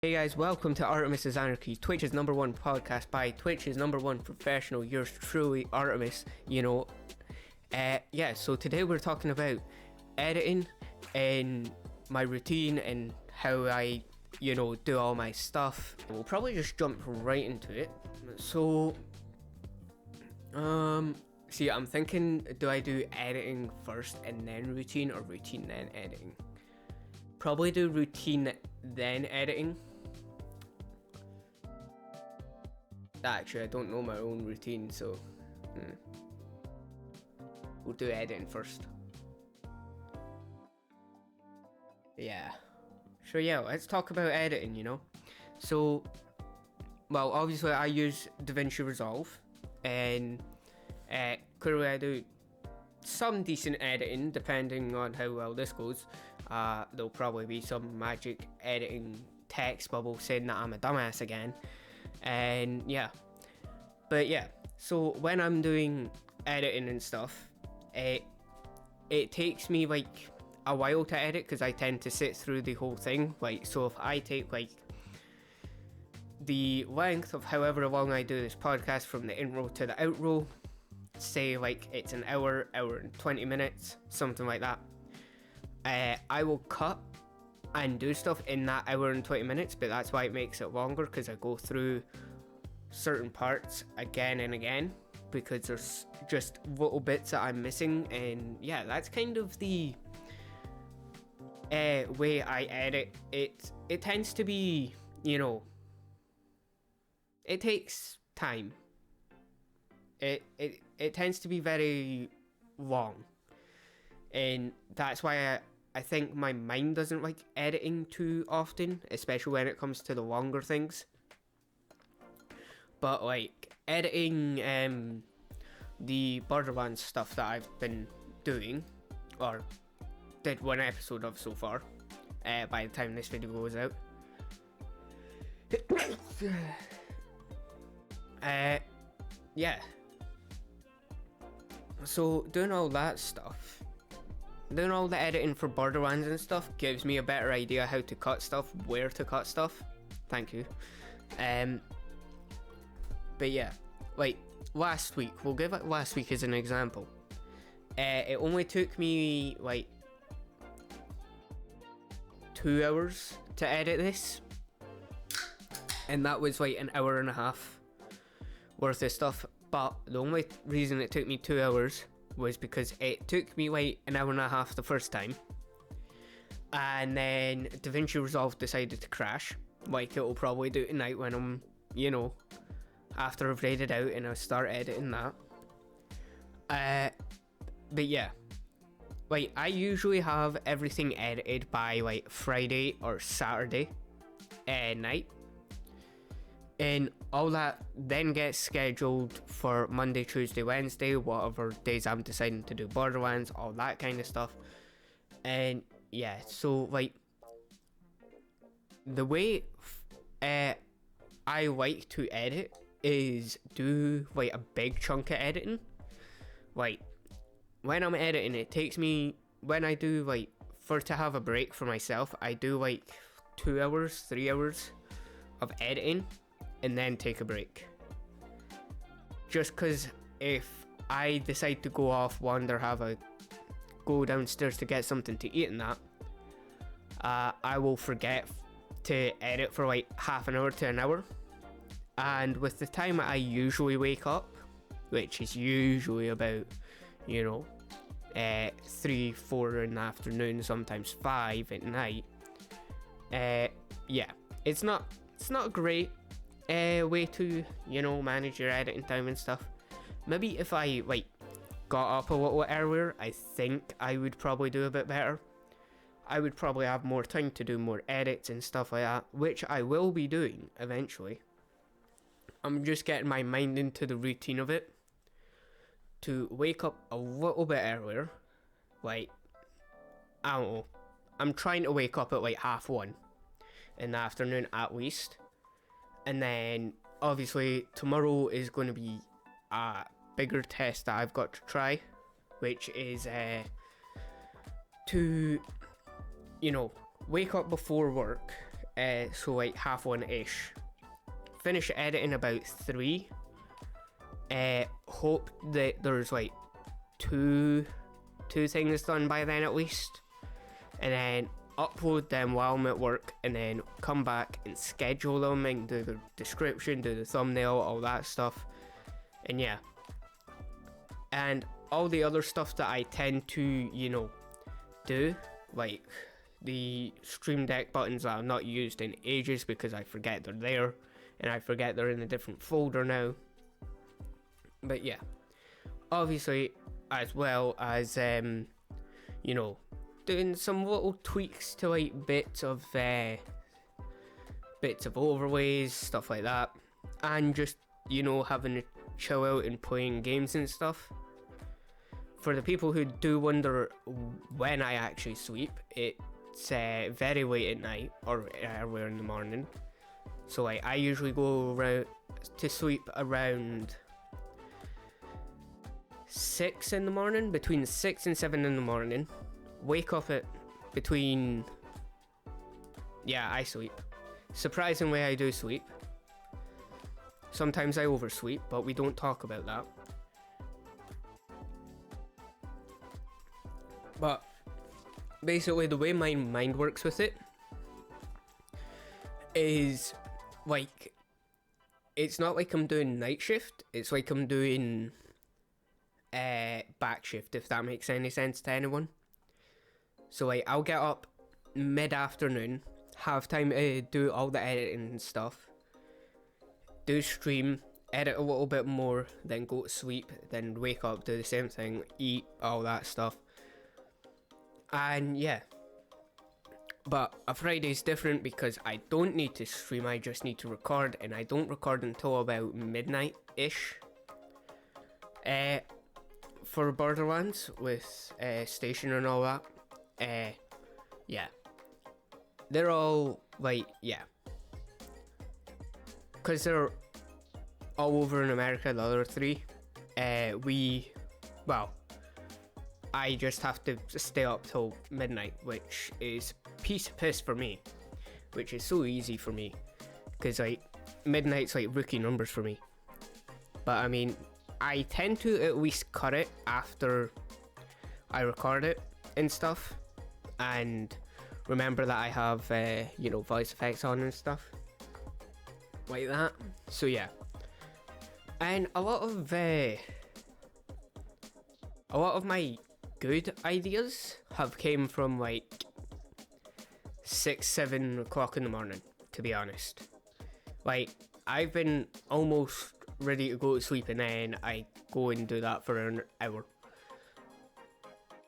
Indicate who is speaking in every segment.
Speaker 1: Hey guys, welcome to Artemis Anarchy, Twitch's #1 podcast by Twitch's #1 professional, yours truly, Artemis, so today we're talking about editing and my routine and how I, do all my stuff. We'll probably just jump right into it. So, I'm thinking, do I do editing first and then routine, or routine then editing? Probably do routine then editing. Actually, I don't know my own routine, so we'll do editing first. Let's talk about editing, So, obviously I use DaVinci Resolve, and clearly I do some decent editing depending on how well this goes. There'll probably be some magic editing text bubble saying that I'm a dumbass again. And so when I'm doing editing and stuff, it takes me like a while to edit because I tend to sit through the whole thing. So if I take the length of however long I do this podcast from the intro to the outro, say it's an hour and 20 minutes, something like that, I will cut and do stuff in that hour and 20 minutes, but that's why it makes it longer, because I go through certain parts again and again because there's just little bits that I'm missing. And that's kind of the way I edit. It tends to be, it takes time. It tends to be very long, and that's why I think my mind doesn't like editing too often, especially when it comes to the longer things. But editing the Borderlands stuff that I've been doing, or did one episode of so far, by the time this video goes out. So doing all that stuff, doing all the editing for Borderlands and stuff gives me a better idea how to cut stuff, where to cut stuff. Thank you. Last week, we'll give it last week as an example. It only took me 2 hours to edit this, and that was an hour and a half worth of stuff. But the only reason it took me 2 hours was because it took me an hour and a half the first time, and then DaVinci Resolve decided to crash, it'll probably do tonight when I'm, after I've read it out and I start editing that. I usually have everything edited by Friday or Saturday night, and all that then gets scheduled for Monday, Tuesday, Wednesday, whatever days I'm deciding to do Borderlands, all that kind of stuff. And so the way I like to edit is do a big chunk of editing. When I'm editing, it takes me, when I do to have a break for myself, I do 2 hours, 3 hours of editing and then take a break. Just because if I decide to go off, wander, go downstairs to get something to eat and that, I will forget to edit for half an hour to an hour. And with the time I usually wake up, which is usually about 3, 4 in the afternoon, sometimes 5 at night, it's not a great way to manage your editing time and stuff. Maybe if I got up a little earlier, I think I would probably do a bit better. I would probably have more time to do more edits and stuff like that, which I will be doing eventually. I'm just getting my mind into the routine of it, to wake up a little bit earlier. I don't know, I'm trying to wake up at 1:30 in the afternoon at least. And then obviously tomorrow is going to be a bigger test that I've got to try, which is to wake up before work so like half 1-ish. Finish editing about 3. Hope that there's like two things done by then at least, and then upload them while I'm at work, and then come back and schedule them and do the description, do the thumbnail, all that stuff. And yeah, and all the other stuff that I tend to, you know, do, like the Stream Deck buttons that I've not used in ages because I forget they're there, and I forget they're in a different folder now. But yeah, obviously, as well as you know, doing some little tweaks to like bits of overlays, stuff like that, and just, you know, having to chill out and playing games and stuff. For the people who do wonder when I actually sleep, it's very late at night or earlier in the morning. So like I usually go around to sleep around 6 in the morning, between 6 and 7 in the morning. Wake up at between, yeah, I sleep. Surprisingly, I do sleep. Sometimes I oversleep, but we don't talk about that. But basically the way my mind works with it is like, it's not like I'm doing night shift, it's like I'm doing back shift, if that makes any sense to anyone. So like I'll get up mid-afternoon, have time to do all the editing and stuff, do stream, edit a little bit more, then go to sleep, then wake up, do the same thing, eat, all that stuff. And yeah, but a Friday's different because I don't need to stream, I just need to record, and I don't record until about midnight-ish. For Borderlands with Station and all that. Yeah, they're all like, yeah, because they're all over in America, the other 3. I just have to stay up till midnight, which is piece of piss for me, which is so easy for me, because like midnight's like rookie numbers for me. But I mean, I tend to at least cut it after I record it and stuff, and remember that I have you know, voice effects on and stuff like that. So yeah, and a lot of my good ideas have came from like 6-7 o'clock in the morning, to be honest. Like I've been almost ready to go to sleep and then I go and do that for an hour,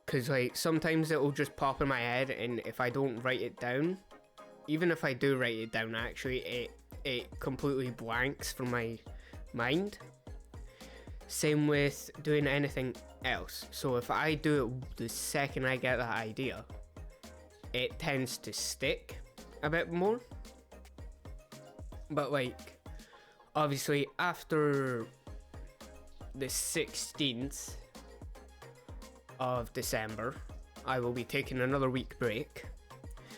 Speaker 1: because like sometimes it will just pop in my head, and if I don't write it down, even if I do write it down, actually it completely blanks from my mind. Same with doing anything else. So if I do it the second I get that idea, it tends to stick a bit more. But like, obviously after the 16th of December, I will be taking another week break.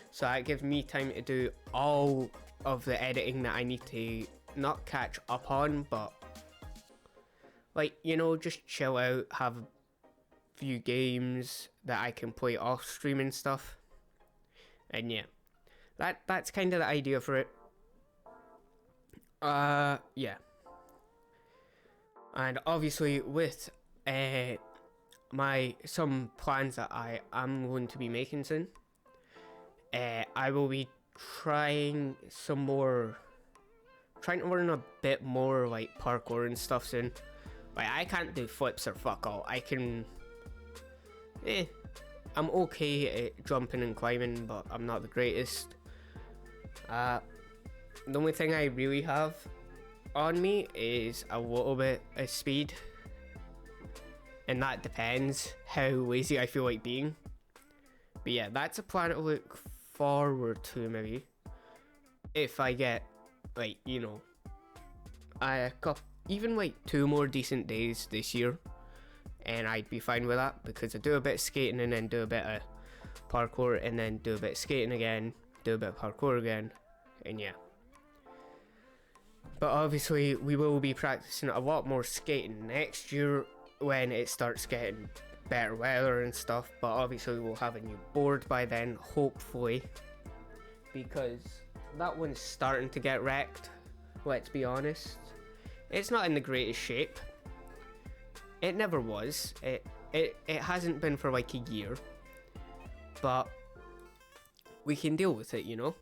Speaker 1: So that gives me time to do all of the editing that I need to not catch up on, but like, you know, just chill out, have a few games that I can play off stream and stuff. And yeah, that's kind of the idea for it. Yeah. And obviously with some plans that I am going to be making soon, I will be trying to learn a bit more like parkour and stuff soon. Like I can't do flips or fuck all. I can I'm okay at jumping and climbing, but I'm not the greatest. The only thing I really have on me is a little bit of speed, and that depends how lazy I feel like being. But yeah, that's a plan to look forward to, maybe, if I get like, you know, even like 2 more decent days this year, and I'd be fine with that, because I do a bit of skating and then do a bit of parkour, and then do a bit of skating again, do a bit of parkour again, and yeah. But obviously we will be practicing a lot more skating next year when it starts getting better weather and stuff, but obviously we'll have a new board by then, hopefully, because that one's starting to get wrecked, let's be honest. It's not in the greatest shape. It never was. It hasn't been for like a year, but we can deal with it, you know?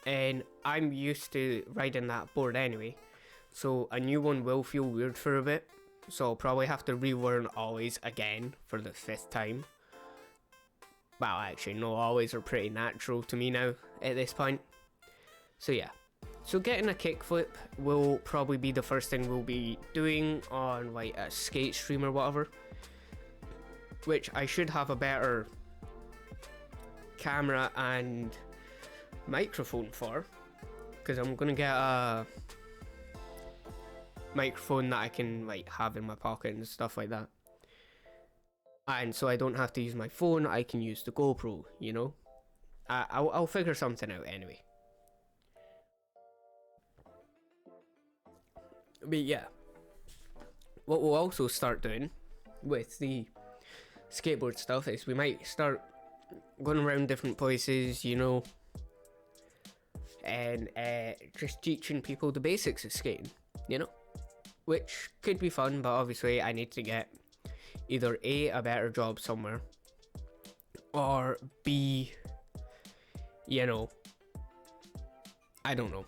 Speaker 1: And I'm used to riding that board anyway, so a new one will feel weird for a bit, so I'll probably have to relearn ollies again for the 5th time. Well, actually, no, ollies are pretty natural to me now at this point. So yeah, so getting a kickflip will probably be the first thing we'll be doing on like a skate stream or whatever, which I should have a better camera and microphone for, because I'm gonna get a microphone that I can like have in my pocket and stuff like that, and so I don't have to use my phone, I can use the GoPro, you know. I'll figure something out anyway. But yeah, what we'll also start doing with the skateboard stuff is we might start going around different places, you know, and just teaching people the basics of skating, you know, which could be fun, but obviously I need to get either A, a better job somewhere, or B, you know, I don't know.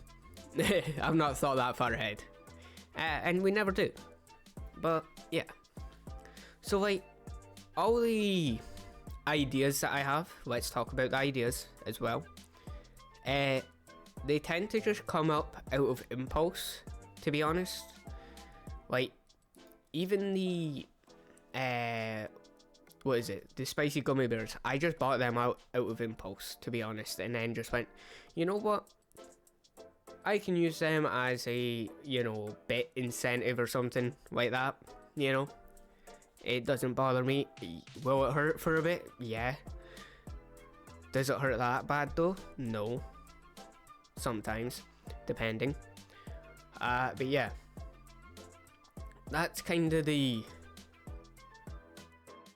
Speaker 1: I've not thought that far ahead, and we never do, but yeah. So like, all the ideas that I have, let's talk about the ideas as well. They tend to just come up out of impulse, to be honest. Like, even the what is it, the spicy gummy bears, I just bought them out of impulse, to be honest, and then just went, you know what, I can use them as a, you know, bit incentive or something like that, you know. It doesn't bother me. Will it hurt for a bit? Yeah. Does it hurt that bad though? No. Sometimes, depending. But yeah, that's kind of the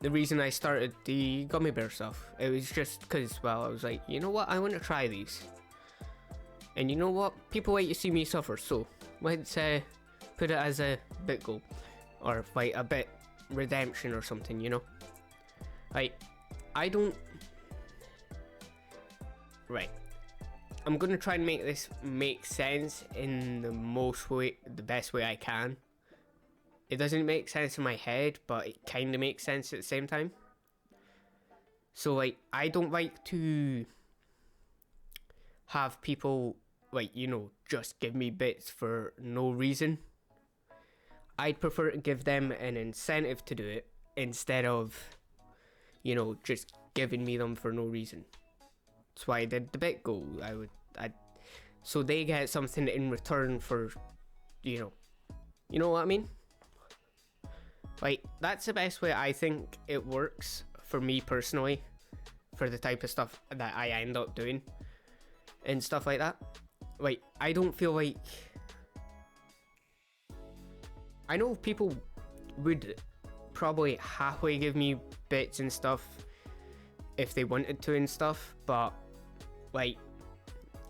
Speaker 1: reason I started the gummy bear stuff. It was just because, well, I was like, you know what, I want to try these, and you know what, people like to see me suffer, so let's put it as a bit goal, or like a bit redemption or something, you know. Like, I don't, right, I'm gonna try and make this make sense in the best way I can. It doesn't make sense in my head, but it kind of makes sense at the same time. So like, I don't like to have people, like, you know, just give me bits for no reason. I'd prefer to give them an incentive to do it instead of, you know, just giving me them for no reason. That's why I did the bit goal. So they get something in return for, you know what I mean? Like, that's the best way I think it works for me personally, for the type of stuff that I end up doing and stuff like that. Like, I don't feel like, I know people would probably halfway give me bits and stuff if they wanted to and stuff, but like,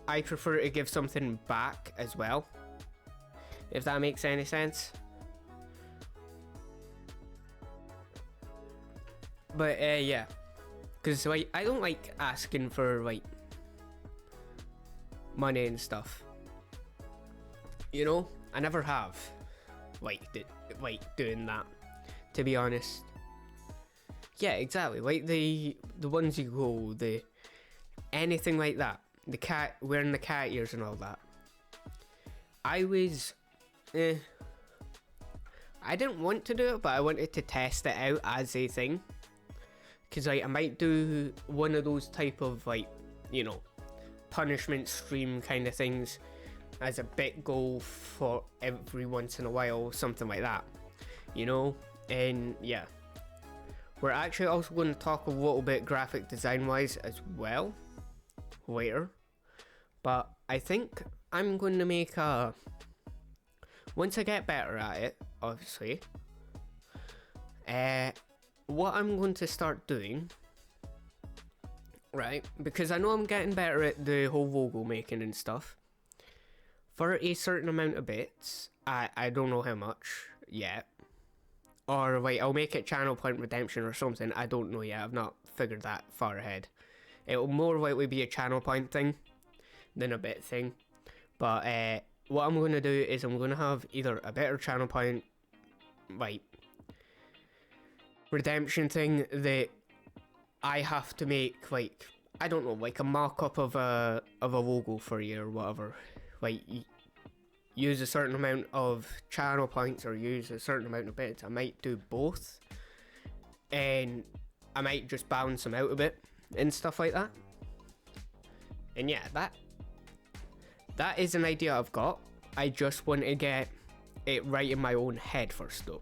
Speaker 1: I prefer to give something back as well, if that makes any sense. But yeah, because like, I don't like asking for like money and stuff, you know. I never have like doing that, to be honest. Yeah, exactly, like the ones you go, the anything like that, the cat wearing the cat ears and all that. I was I didn't want to do it, but I wanted to test it out as a thing, because like, I might do one of those type of, like, you know, punishment stream kind of things as a bit goal for every once in a while, something like that, you know. And yeah, we're actually also going to talk a little bit graphic design wise as well later, But I think I'm going to make a... Once I get better at it, obviously, what I'm going to start doing, right, because I know I'm getting better at the whole logo making and stuff, for a certain amount of bits, I don't know how much yet, or wait, I'll make it channel point redemption or something, I don't know yet, I've not figured that far ahead. It'll more likely be a channel point thing than a bit thing, but what I'm going to do is I'm going to have either a better channel point, like, redemption thing that I have to make, like, I don't know, like a mock-up of a logo for you or whatever, like, use a certain amount of channel points or use a certain amount of bits. I might do both, and I might just balance them out a bit and stuff like that. And yeah, that is an idea I've got. I just want to get it right in my own head first though.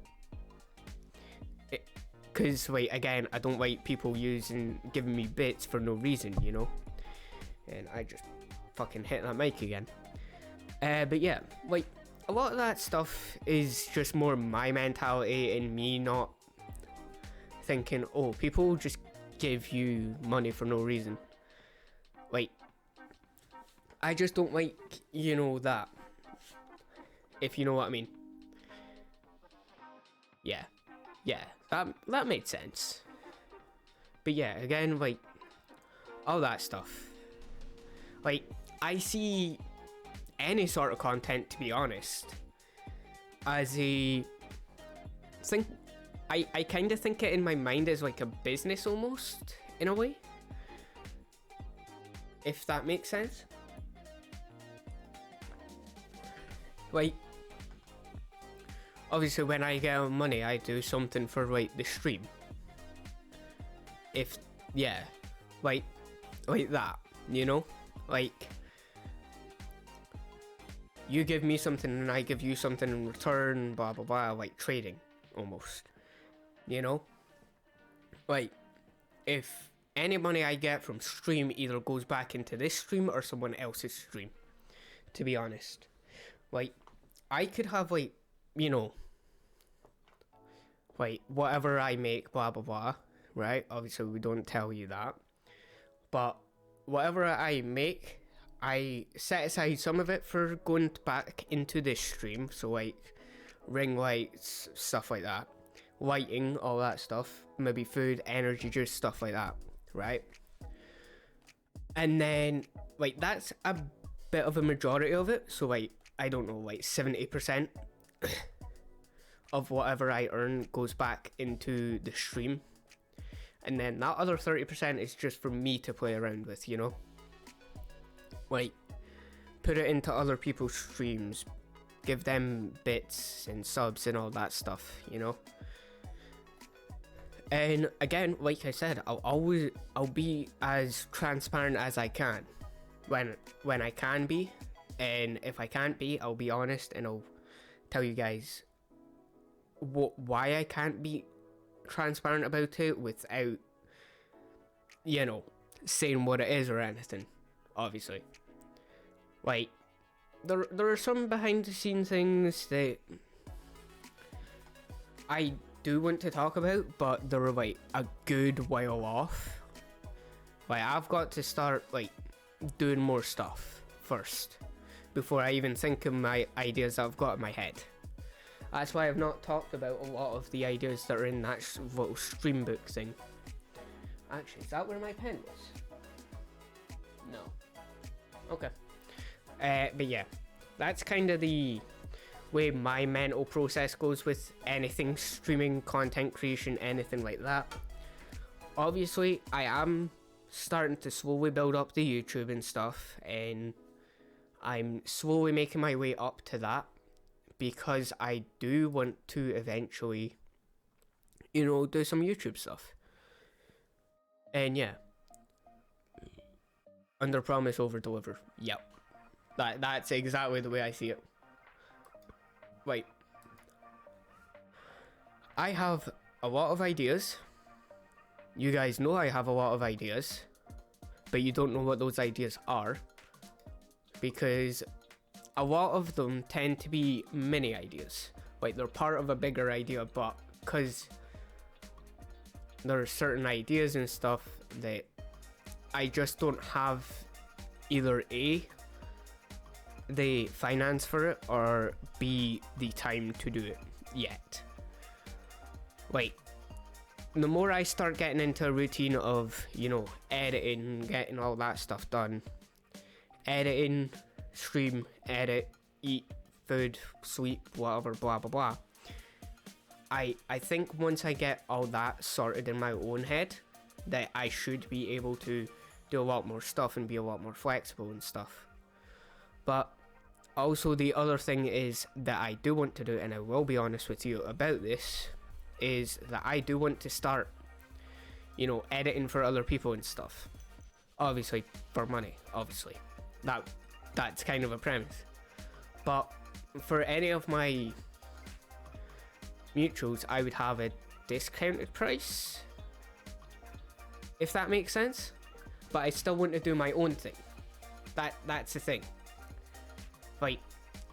Speaker 1: Because, like, again, I don't like people giving me bits for no reason, you know? And I just fucking hit that mic again. But yeah, like, a lot of that stuff is just more my mentality and me not thinking, oh, people just give you money for no reason. Like, I just don't like, you know, that. If you know what I mean. Yeah. Yeah, that made sense. But yeah, again, like, all that stuff. Like, I see any sort of content, to be honest, as a thing. I kind of think it in my mind as like a business almost, in a way. If that makes sense. Like, obviously when I get money, I do something for, like, the stream. If, yeah, like that, you know? Like, you give me something and I give you something in return, blah blah blah, like trading, almost. You know? Like, if any money I get from stream either goes back into this stream or someone else's stream, to be honest. Like, I could have, like, you know, like, whatever I make, blah blah blah, right? Obviously we don't tell you that, but whatever I make, I set aside some of it for going back into this stream, so like ring lights, stuff like that, lighting, all that stuff, maybe food, energy juice, stuff like that, right? And then, like, that's a bit of a majority of it, so like, I don't know, like 70% of whatever I earn goes back into the stream, and then that other 30% is just for me to play around with, you know? Like, put it into other people's streams, give them bits and subs and all that stuff, you know? And again, like I said, I'll be as transparent as I can when I can be, and if I can't be, I'll be honest and I'll tell you guys why I can't be transparent about it without, you know, saying what it is or anything, obviously. Like, there are some behind the scenes things that I do want to talk about, but they're like a good while off. Like, I've got to start, like, doing more stuff first before I even think of my ideas that I've got in my head. That's why I've not talked about a lot of the ideas that are in that little stream book thing. Actually, is that where my pen is? No. Okay. But yeah, that's kind of the way my mental process goes with anything streaming, content creation, anything like that. Obviously, I am starting to slowly build up the YouTube and stuff, and I'm slowly making my way up to that because I do want to eventually, you know, do some YouTube stuff. And yeah, under promise, over deliver. Yep, that's exactly the way I see it. Right, I have a lot of ideas. You guys know I have a lot of ideas, but you don't know what those ideas are. because a lot of them tend to be mini ideas. Like, they're part of a bigger idea, but because there are certain ideas and stuff that I just don't have either A, the finance for it, or B, the time to do it yet. Like, the more I start getting into a routine of, you know, editing, getting all that stuff done, editing, stream, edit, eat, food, sleep, whatever, blah blah blah, I think once I get all that sorted in my own head, that I should be able to do a lot more stuff and be a lot more flexible and stuff. But also the other thing is that I do want to do, and I will be honest with you about this, is that I do want to start, you know, editing for other people and stuff. Obviously for money, obviously. That's kind of a premise. But for any of my mutuals, I would have a discounted price, if that makes sense. But I still want to do my own thing. That's the thing. Like,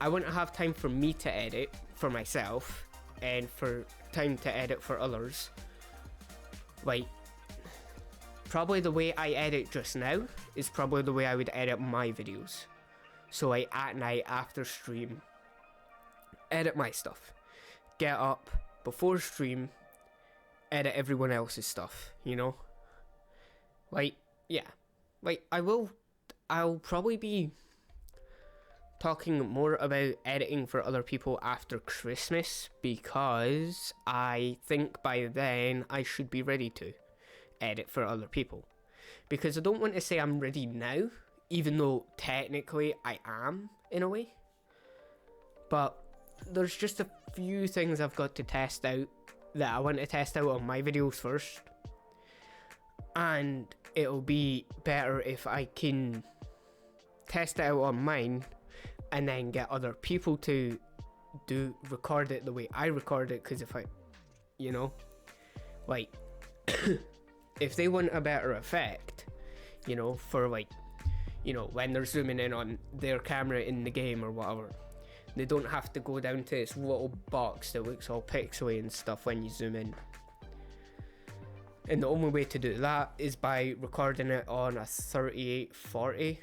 Speaker 1: I want to have time for me to edit for myself, and for time to edit for others. Like, probably the way I edit just now is probably the way I would edit my videos. So like at night after stream, edit my stuff, get up before stream, edit everyone else's stuff, you know? Like, yeah. Like, I'll probably be talking more about editing for other people after Christmas, because I think by then I should be ready to edit for other people. Because I don't want to say I'm ready now, even though technically I am in a way. But there's just a few things I've got to test out that I want to test out on my videos first. And it'll be better if I can test it out on mine and then get other people to record it the way I record it. Because if I, you know, like, if they want a better effect, you know, for like, you know, when they're zooming in on their camera in the game or whatever, they don't have to go down to this little box that looks all pixely and stuff when you zoom in. And the only way to do that is by recording it on a 3840.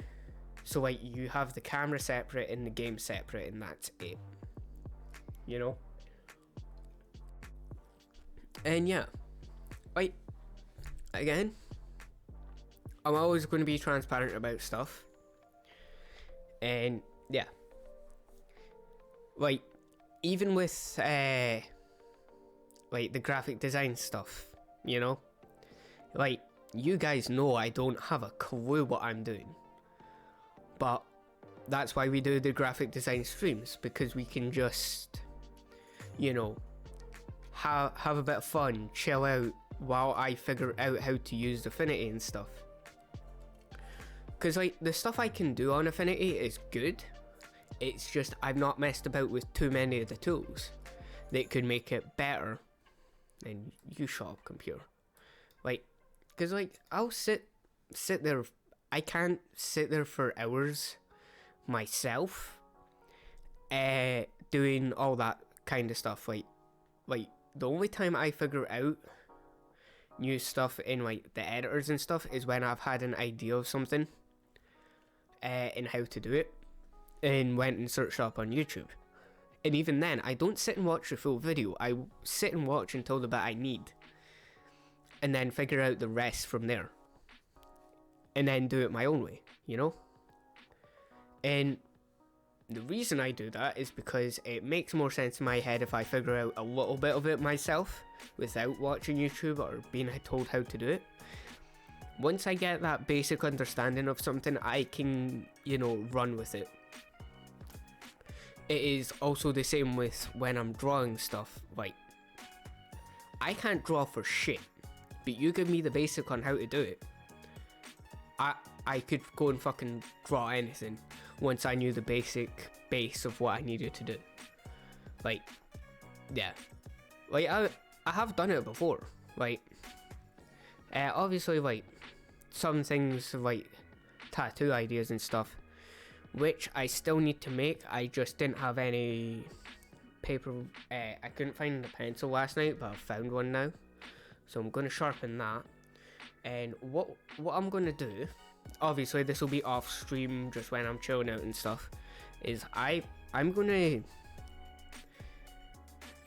Speaker 1: So like, you have the camera separate and the game separate, and that's it, you know? And yeah, like, again, I'm always going to be transparent about stuff. And yeah, like, even with like the graphic design stuff, you know, like, you guys know I don't have a clue what I'm doing, but that's why we do the graphic design streams, because we can just, you know, have a bit of fun, chill out while I figure out how to use Affinity and stuff. Because like, the stuff I can do on Affinity is good, it's just I've not messed about with too many of the tools that could make it better. And you shut up, computer. Like, because like, I'll sit there, I can't sit there for hours myself doing all that kind of stuff. Like the only time I figure out new stuff in like the editors and stuff is when I've had an idea of something and how to do it, and went and searched up on YouTube. And even then, I don't sit and watch the full video. I sit and watch until the bit I need, and then figure out the rest from there, and then do it my own way, you know? And the reason I do that is because it makes more sense in my head if I figure out a little bit of it myself without watching YouTube or being told how to do it. Once I get that basic understanding of something, I can, you know, run with it. It is also the same with when I'm drawing stuff. Like, I can't draw for shit, but you give me the basic on how to do it, I could go and fucking draw anything once I knew the basic base of what I needed to do. Like, yeah. Like, I have done it before. Like, obviously, like, some things like tattoo ideas and stuff which I still need to make. I just didn't have any paper. I couldn't find a pencil last night, but I found one now, so I'm going to sharpen that. And what I'm going to do, obviously this will be off stream, just when I'm chilling out and stuff, is I'm going to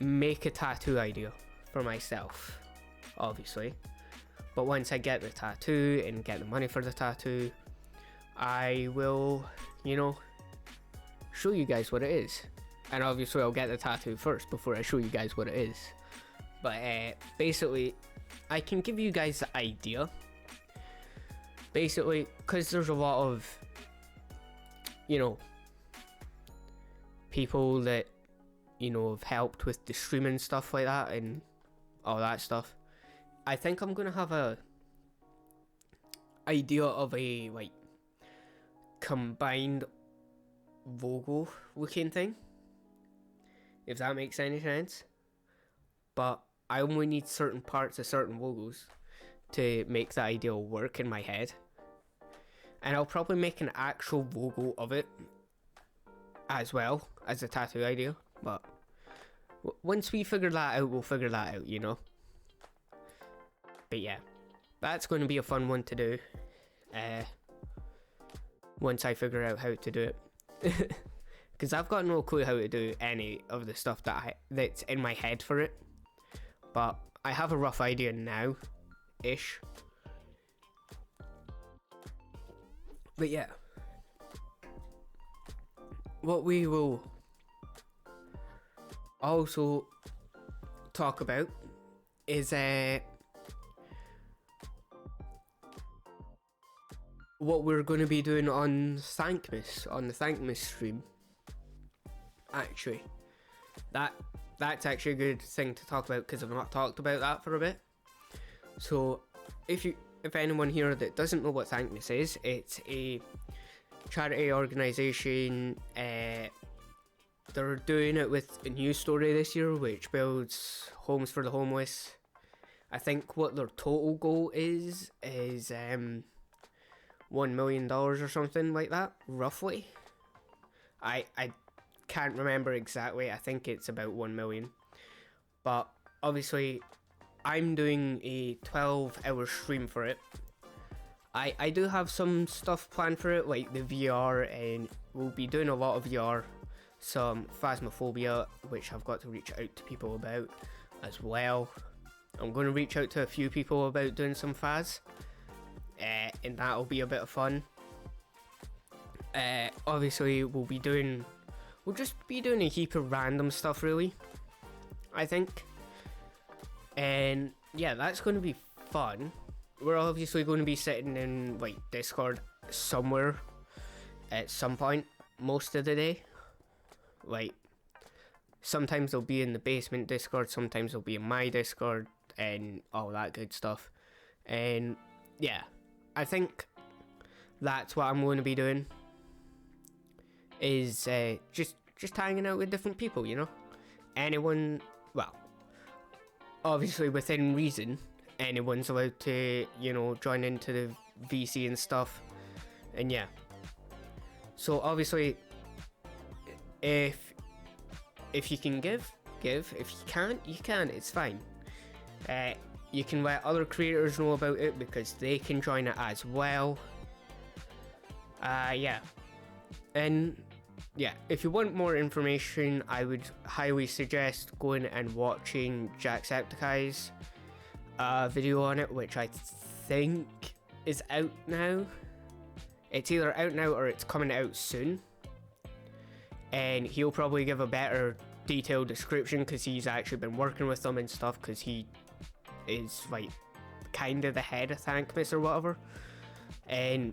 Speaker 1: make a tattoo idea for myself, obviously. But once I get the tattoo and get the money for the tattoo, I will, show you guys what it is. And obviously I'll get the tattoo first before I show you guys what it is. But basically, I can give you guys the idea. Basically, because there's a lot of, people that, have helped with the streaming stuff like that and all that stuff. I think I'm going to have a idea of a, combined logo looking thing, if that makes any sense. But I only need certain parts of certain logos to make the idea work in my head, and I'll probably make an actual logo of it as well as a tattoo idea. But once we figure that out, we'll figure that out, But yeah, that's going to be a fun one to do once I figure out how to do it. Because I've got no clue how to do any of the stuff that's in my head for it. But I have a rough idea now-ish. But yeah. What we will also talk about is what we're going to be doing on Thankmas, on the Thankmas stream. Actually, that's actually a good thing to talk about, because I've not talked about that for a bit. So if anyone here that doesn't know what Thankmas is, it's a charity organisation. They're doing it with a news story this year, which builds homes for the homeless. I think what their total goal is $1 million or something like that, roughly. I can't remember exactly. I think it's about 1 million. But obviously, I'm doing a 12-hour stream for it. I do have some stuff planned for it, like the VR, and we'll be doing a lot of VR. Some Phasmophobia, which I've got to reach out to people about as well. I'm going to reach out to a few people about doing some Phas. And that'll be a bit of fun. Obviously, we'll just be doing a heap of random stuff, really, I think. And yeah, that's going to be fun. We're obviously going to be sitting in Discord somewhere at some point most of the day. Sometimes they'll be in the basement Discord, sometimes they'll be in my Discord, and all that good stuff. And yeah, I think that's what I'm going to be doing, is just hanging out with different people, Anyone, well, obviously within reason, anyone's allowed to, join into the VC and stuff. And yeah, so obviously, if you can give. If you can't, you can't. It's fine. You can let other creators know about it, because they can join it as well. Yeah. And yeah, if you want more information, I would highly suggest going and watching Jacksepticeye's video on it, which I think is out now. It's either out now or it's coming out soon. And he'll probably give a better detailed description, because he's actually been working with them and stuff, because he is kind of the head of Thankmas or whatever, and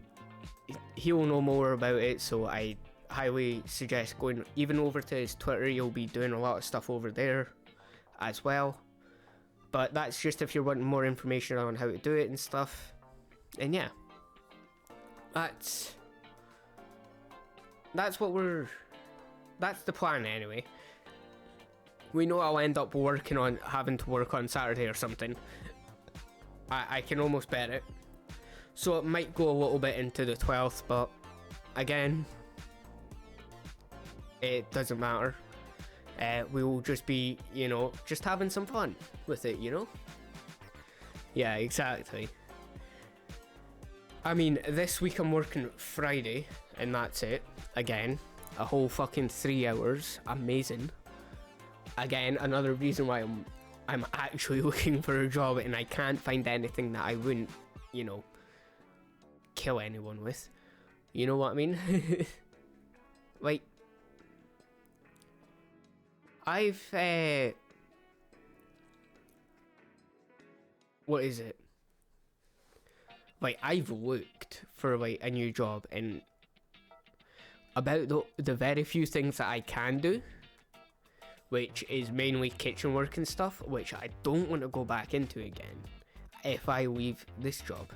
Speaker 1: he'll know more about it. So I highly suggest going even over to his Twitter. You'll be doing a lot of stuff over there as well. But that's just if you're wanting more information on how to do it and stuff. And yeah, that's the plan anyway. We know I'll end up having to work on Saturday or something. I can almost bet it. So it might go a little bit into the 12th, but again, it doesn't matter. We'll just be, just having some fun with it, Yeah, exactly. I mean, this week I'm working Friday, and that's it. Again, a whole fucking 3 hours. Amazing. Again, another reason why I'm actually looking for a job, and I can't find anything that I wouldn't, kill anyone with. You know what I mean? Like, I've what is it? Like, I've looked for like a new job, and about the very few things that I can do, which is mainly kitchen work and stuff, which I don't want to go back into again if I leave this job.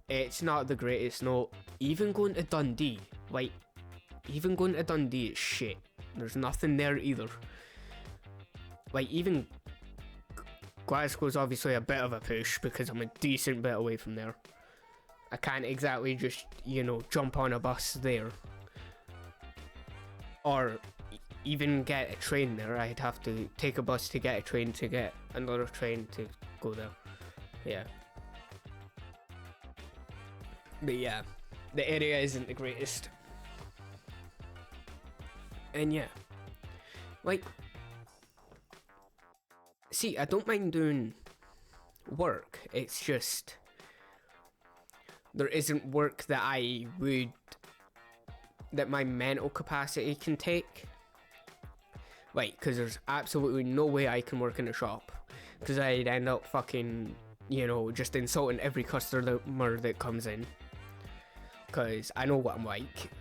Speaker 1: It's not the greatest. No, even going to Dundee, it's shit. There's nothing there either. Like, even Glasgow's obviously a bit of a push because I'm a decent bit away from there. I can't exactly just, jump on a bus there. Or even get a train there. I'd have to take a bus to get a train to get another train to go there. Yeah. But yeah, the area isn't the greatest. And yeah, like, see, I don't mind doing work. It's just there isn't work that that my mental capacity can take. Like, because there's absolutely no way I can work in a shop, because I'd end up fucking, just insulting every customer that comes in, because I know what I'm like.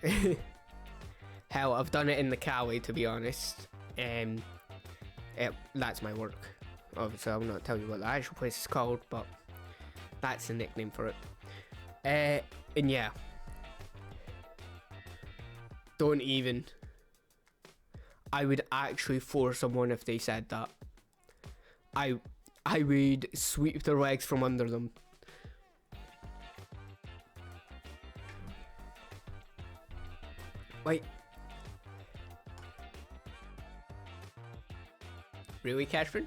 Speaker 1: Hell, I've done it in the Cali, to be honest. That's my work. Obviously, I will not tell you what the actual place is called, but that's the nickname for it. And yeah, don't even. I would actually floor someone if they said that. I would sweep their legs from under them. Like, really, Catherine?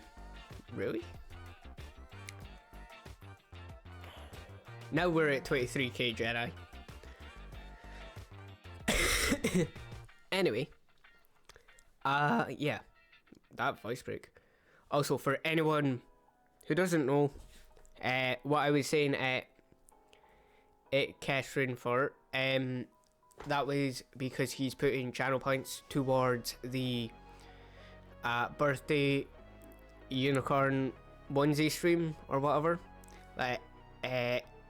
Speaker 1: Really? Now we're at 23k Jedi. Anyway. Yeah. That voice break. Also, for anyone who doesn't know, what I was saying Catherine for, that was because he's putting channel points towards the birthday unicorn onesie stream or whatever. Like,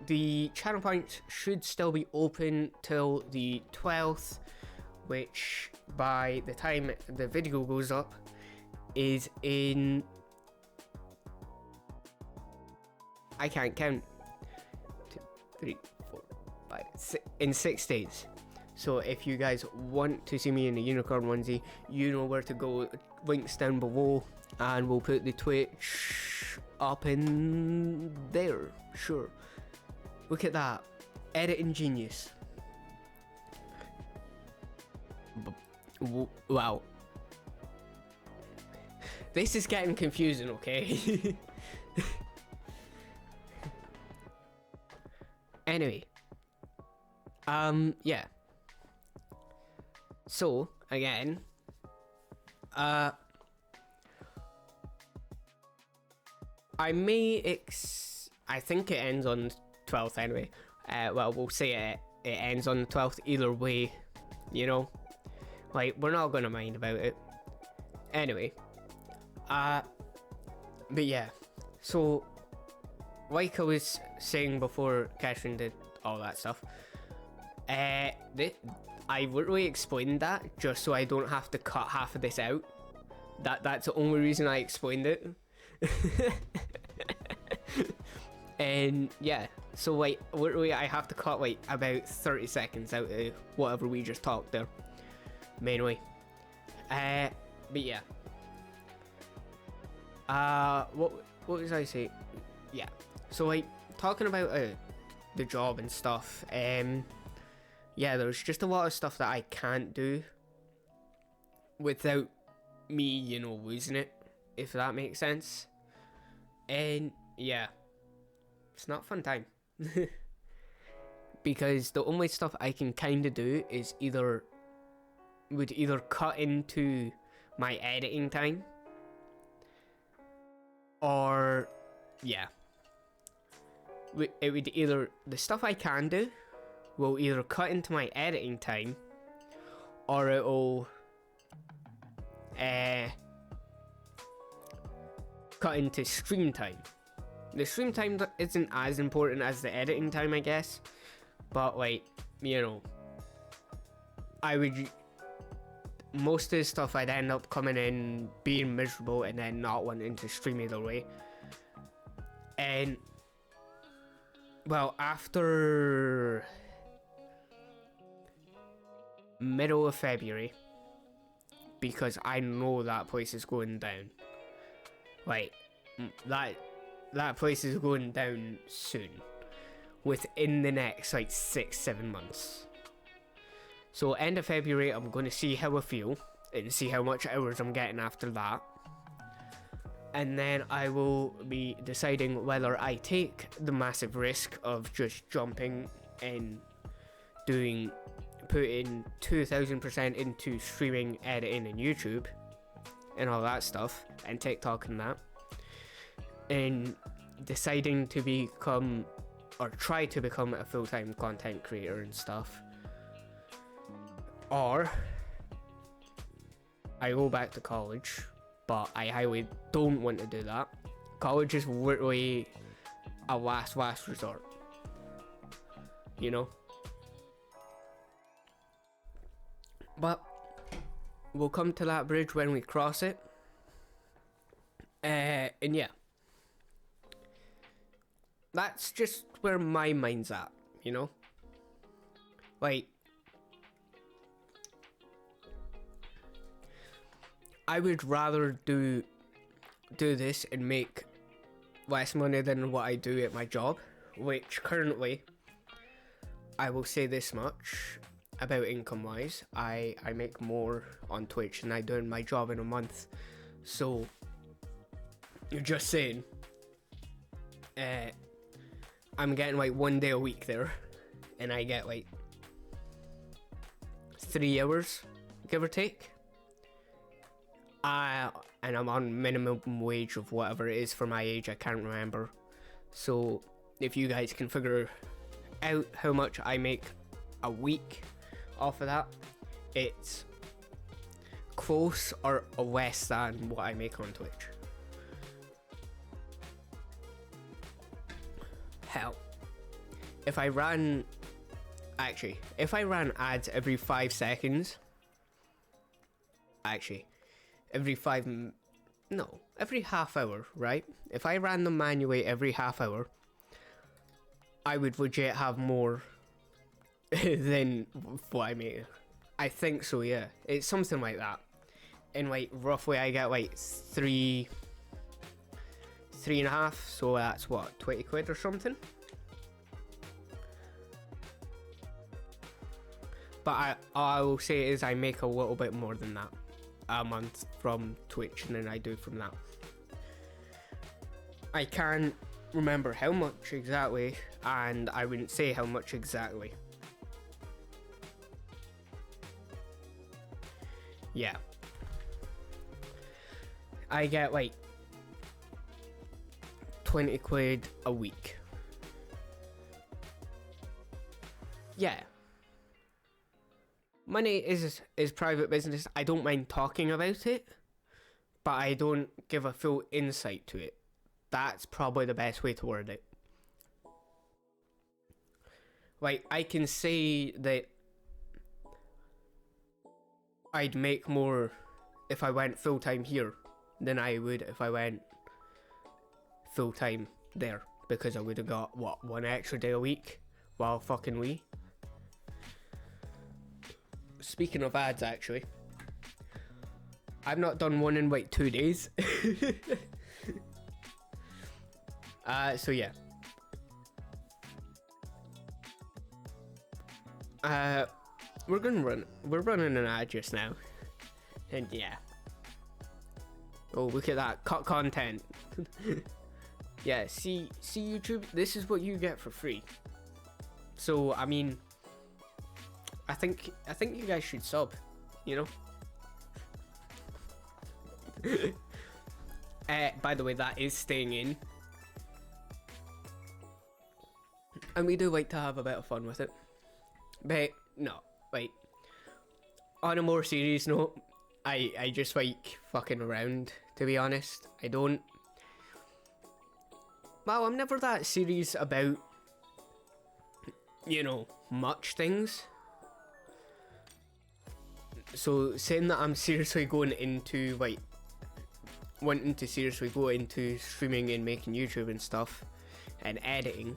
Speaker 1: the channel points should still be open till the 12th, which by the time the video goes up is in, I can't count, 2, 3, 4, 5, 6, in 6 days. So if you guys want to see me in a unicorn onesie, you know where to go. Links down below, and we'll put the Twitch up in there. Sure. Look at that. Editing genius. Wow. This is getting confusing, okay? Anyway. Yeah. So, again, I think it ends on the 12th anyway. Well, we'll say it ends on the 12th either way, Like, we're not gonna mind about it. Anyway. But yeah. So, like I was saying before Catherine did all that stuff, I literally explained that just so I don't have to cut half of this out. That's the only reason I explained it. And yeah, so like literally I have to cut like about 30 seconds out of whatever we just talked there, mainly. But yeah. What was I saying? Yeah. So like talking about the job and stuff. yeah, there's just a lot of stuff that I can't do without me, you know, losing it, if that makes sense. And yeah, it's not a fun time. Because the only stuff I can kind of do is either cut into my editing time, or yeah, it would either, the stuff I can do will either cut into my editing time, or it'll cut into stream time. The stream time isn't as important as the editing time, I guess, but like, you know, most of the stuff I'd end up coming in being miserable and then not wanting to stream either way. And well, after middle of February, because I know that place is going down. Like, that place is going down soon, within the next like 6-7 months. So end of February, I'm going to see how I feel and see how much hours I'm getting after that. And then I will be deciding whether I take the massive risk of just jumping and putting 2000% into streaming, editing and YouTube and all that stuff, and TikTok and that, and deciding to become, or try to become, a full-time content creator and stuff. Or I go back to college, but I highly don't want to do that. College is literally a last resort, you know? But we'll come to that bridge when we cross it. And yeah, that's just where my mind's at, you know? Like, I would rather do this and make less money than what I do at my job, which currently, I will say this much about income wise, I make more on Twitch than I do in my job in a month. So you're just saying, I'm getting like 1 day a week there, and I get like 3 hours, give or take. And I'm on minimum wage of whatever it is for my age, I can't remember. So if you guys can figure out how much I make a week off of that, it's close or less than what I make on Twitch. Hell, if I ran ads every 5 seconds, every half hour, right? If I ran them manually every half hour, I would legit have more than what I make. I think so, yeah. It's something like that. And like roughly I get like three and a half, so that's what, 20 quid or something? But I will say is I make a little bit more than that a month from Twitch than I do from that. I can't remember how much exactly, and I wouldn't say how much exactly. Yeah. I get like 20 quid a week. Yeah. Money is private business. I don't mind talking about it, but I don't give a full insight to it. That's probably the best way to word it. Like, I can say that I'd make more if I went full-time here than I would if I went full-time there, because I would have got, what, 1 extra day a week while fucking we. Speaking of ads, actually, I've not done one in like 2 days. So yeah, Uh, we're running an ad just now, and yeah. Oh, look at that, cut content. Yeah, see YouTube, this is what you get for free. So I mean, I think you guys should sub, you know. By the way, that is staying in, and we do like to have a bit of fun with it. But no, wait. On a more serious note, I just like fucking around, to be honest. I don't. Well, I'm never that serious about, you know, much things. So saying that I'm seriously going into, like, wanting to seriously go into streaming and making YouTube and stuff and editing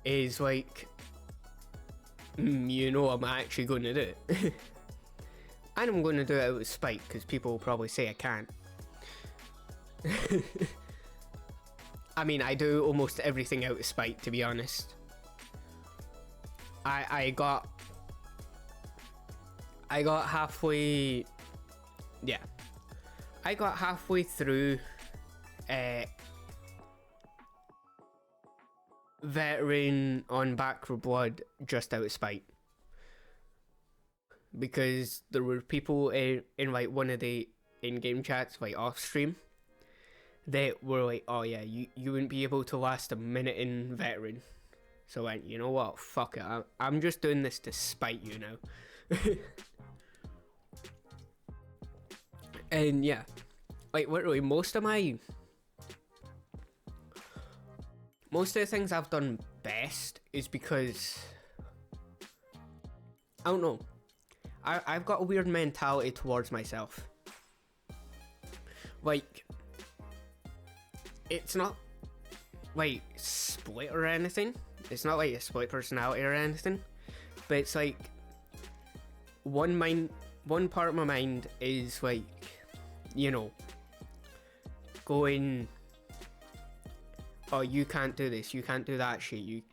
Speaker 1: is like, you know, I'm actually going to do it. And I'm going to do it out of spite because people will probably say I can't. I mean, I do almost everything out of spite, to be honest. I got halfway, yeah. I got halfway through Veteran on Back for Blood just out of spite. Because there were people in like one of the in-game chats, like off stream, that were like, oh yeah, you wouldn't be able to last a minute in Veteran. So I went, you know what, fuck it, I'm just doing this to spite you now. And yeah, like literally most of the things I've done best is because, I don't know, I've got a weird mentality towards myself. Like, it's not like split or anything. It's not like a split personality or anything. But it's like one part of my mind is like, you know, going, oh, you can't do this, you can't do that shit, you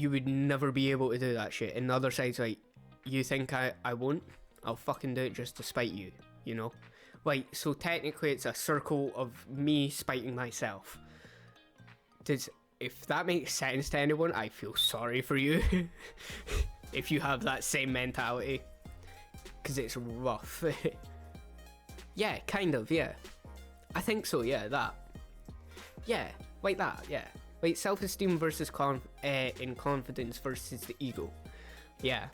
Speaker 1: would never be able to do that shit. And the other side's like, you think I won't? I'll fucking do it just to spite you, you know? Like, so technically it's a circle of me spiting myself. If that makes sense to anyone, I feel sorry for you. If you have that same mentality. Because it's rough. Yeah, kind of, yeah. I think so, yeah, that. Yeah, like that, yeah. Like self-esteem versus in confidence versus the ego. Yeah.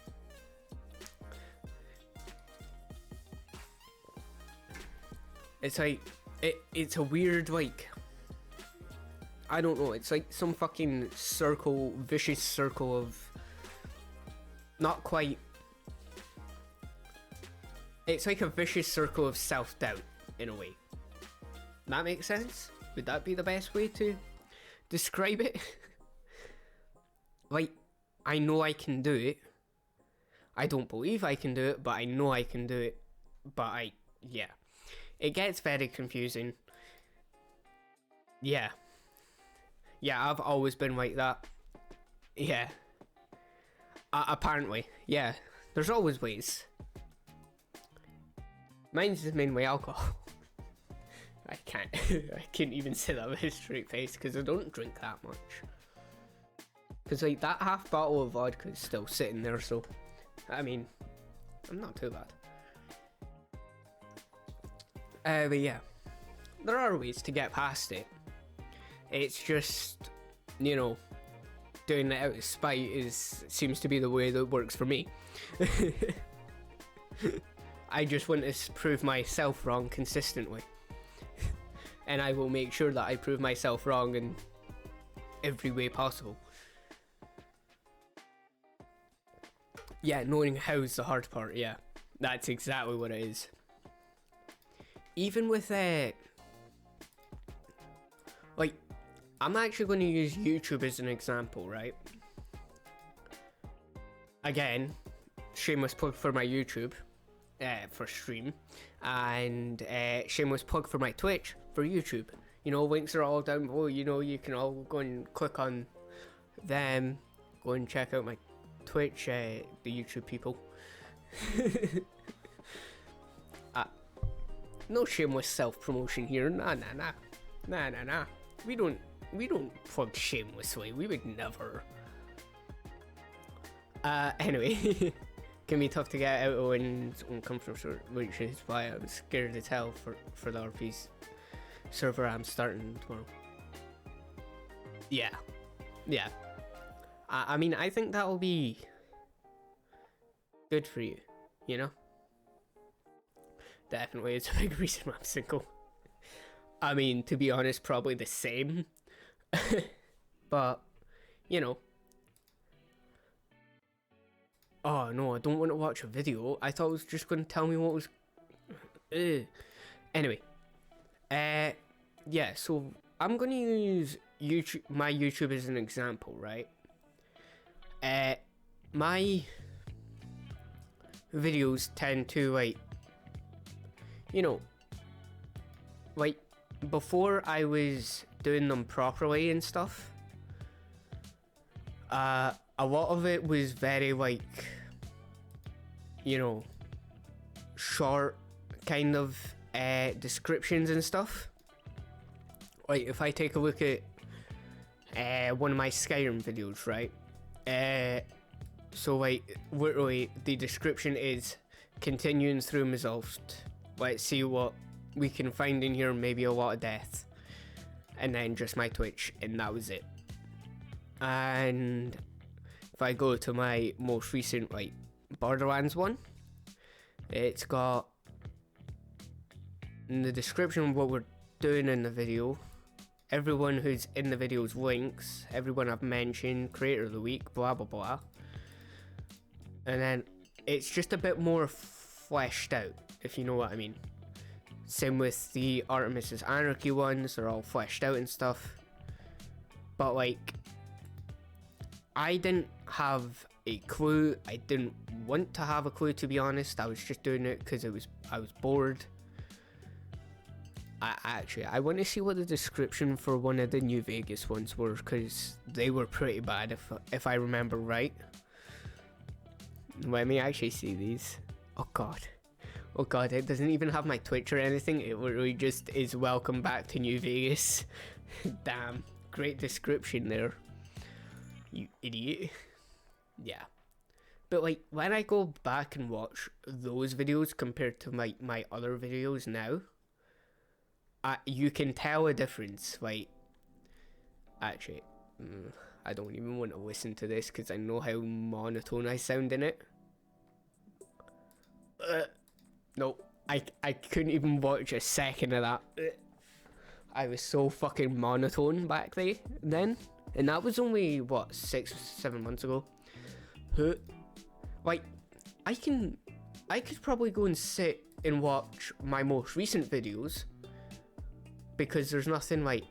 Speaker 1: It's like, it's a weird, like, I don't know, it's like some fucking vicious circle of, not quite, it's like a vicious circle of self-doubt, in a way. That makes sense? Would that be the best way to describe it? Like, I know I can do it. I don't believe I can do it, but I know I can do it. But yeah. It gets very confusing. Yeah. Yeah, I've always been like that. Yeah. Apparently. Yeah. There's always ways. Mine's mainly alcohol. I can't. I couldn't even say that with a straight face because I don't drink that much. Because like that half bottle of vodka is still sitting there, so I mean, I'm not too bad. But yeah, there are ways to get past it. It's just, you know, doing it out of spite seems to be the way that works for me. I just want to prove myself wrong consistently. And I will make sure that I prove myself wrong in every way possible. Yeah, knowing how is the hard part, yeah. That's exactly what it is. Even with, like, I'm actually going to use YouTube as an example, right? Again, shameless plug for my YouTube, for stream, and shameless plug for my Twitch for YouTube. You know, links are all down below. You know, you can all go and click on then go and check out my Twitch, the YouTube people. No shameless self-promotion here. Nah. We don't plug shamelessly. We would never. Anyway, can be tough to get out of one's own comfort zone, which is why I was scared as hell for the RP's server I'm starting tomorrow. Yeah. I mean, I think that'll be good for you, you know? Definitely, it's a big reason why I'm single. I mean, to be honest, probably the same. But, you know. Oh no, I don't want to watch a video. I thought it was just going to tell me what was... Anyway. Yeah, so I'm going to use my YouTube as an example, right? My videos tend to, like, you know, like, before I was doing them properly and stuff, a lot of it was very, like, you know, short kind of descriptions and stuff. Like, if I take a look at one of my Skyrim videos, right? So, like, literally, the description is continuing through Resolved. Let's see what we can find in here, maybe a lot of death. And then just my Twitch, and that was it. And if I go to my most recent, like, Borderlands one, it's got in the description of what we're doing in the video, everyone who's in the video's links, everyone I've mentioned, creator of the week, blah blah blah. And then it's just a bit more fleshed out, if you know what I mean. Same with the Artemis Anarchy ones, they're all fleshed out and stuff. But, like, I didn't have a clue. I didn't want to have a clue, to be honest. I was just doing it because I was bored. I want to see what the description for one of the New Vegas ones were, because they were pretty bad if I remember right. Let me actually see these. Oh god, it doesn't even have my Twitch or anything. It literally just is welcome back to New Vegas. Damn, great description there, you idiot. Yeah, but, like, when I go back and watch those videos compared to my other videos now, you can tell a difference. Like, actually, I don't even want to listen to this because I know how monotone I sound in it. No, I couldn't even watch a second of that. I was so fucking monotone back then, and that was only, what, 6-7 months ago. Like, I could probably go and sit and watch my most recent videos, because there's nothing like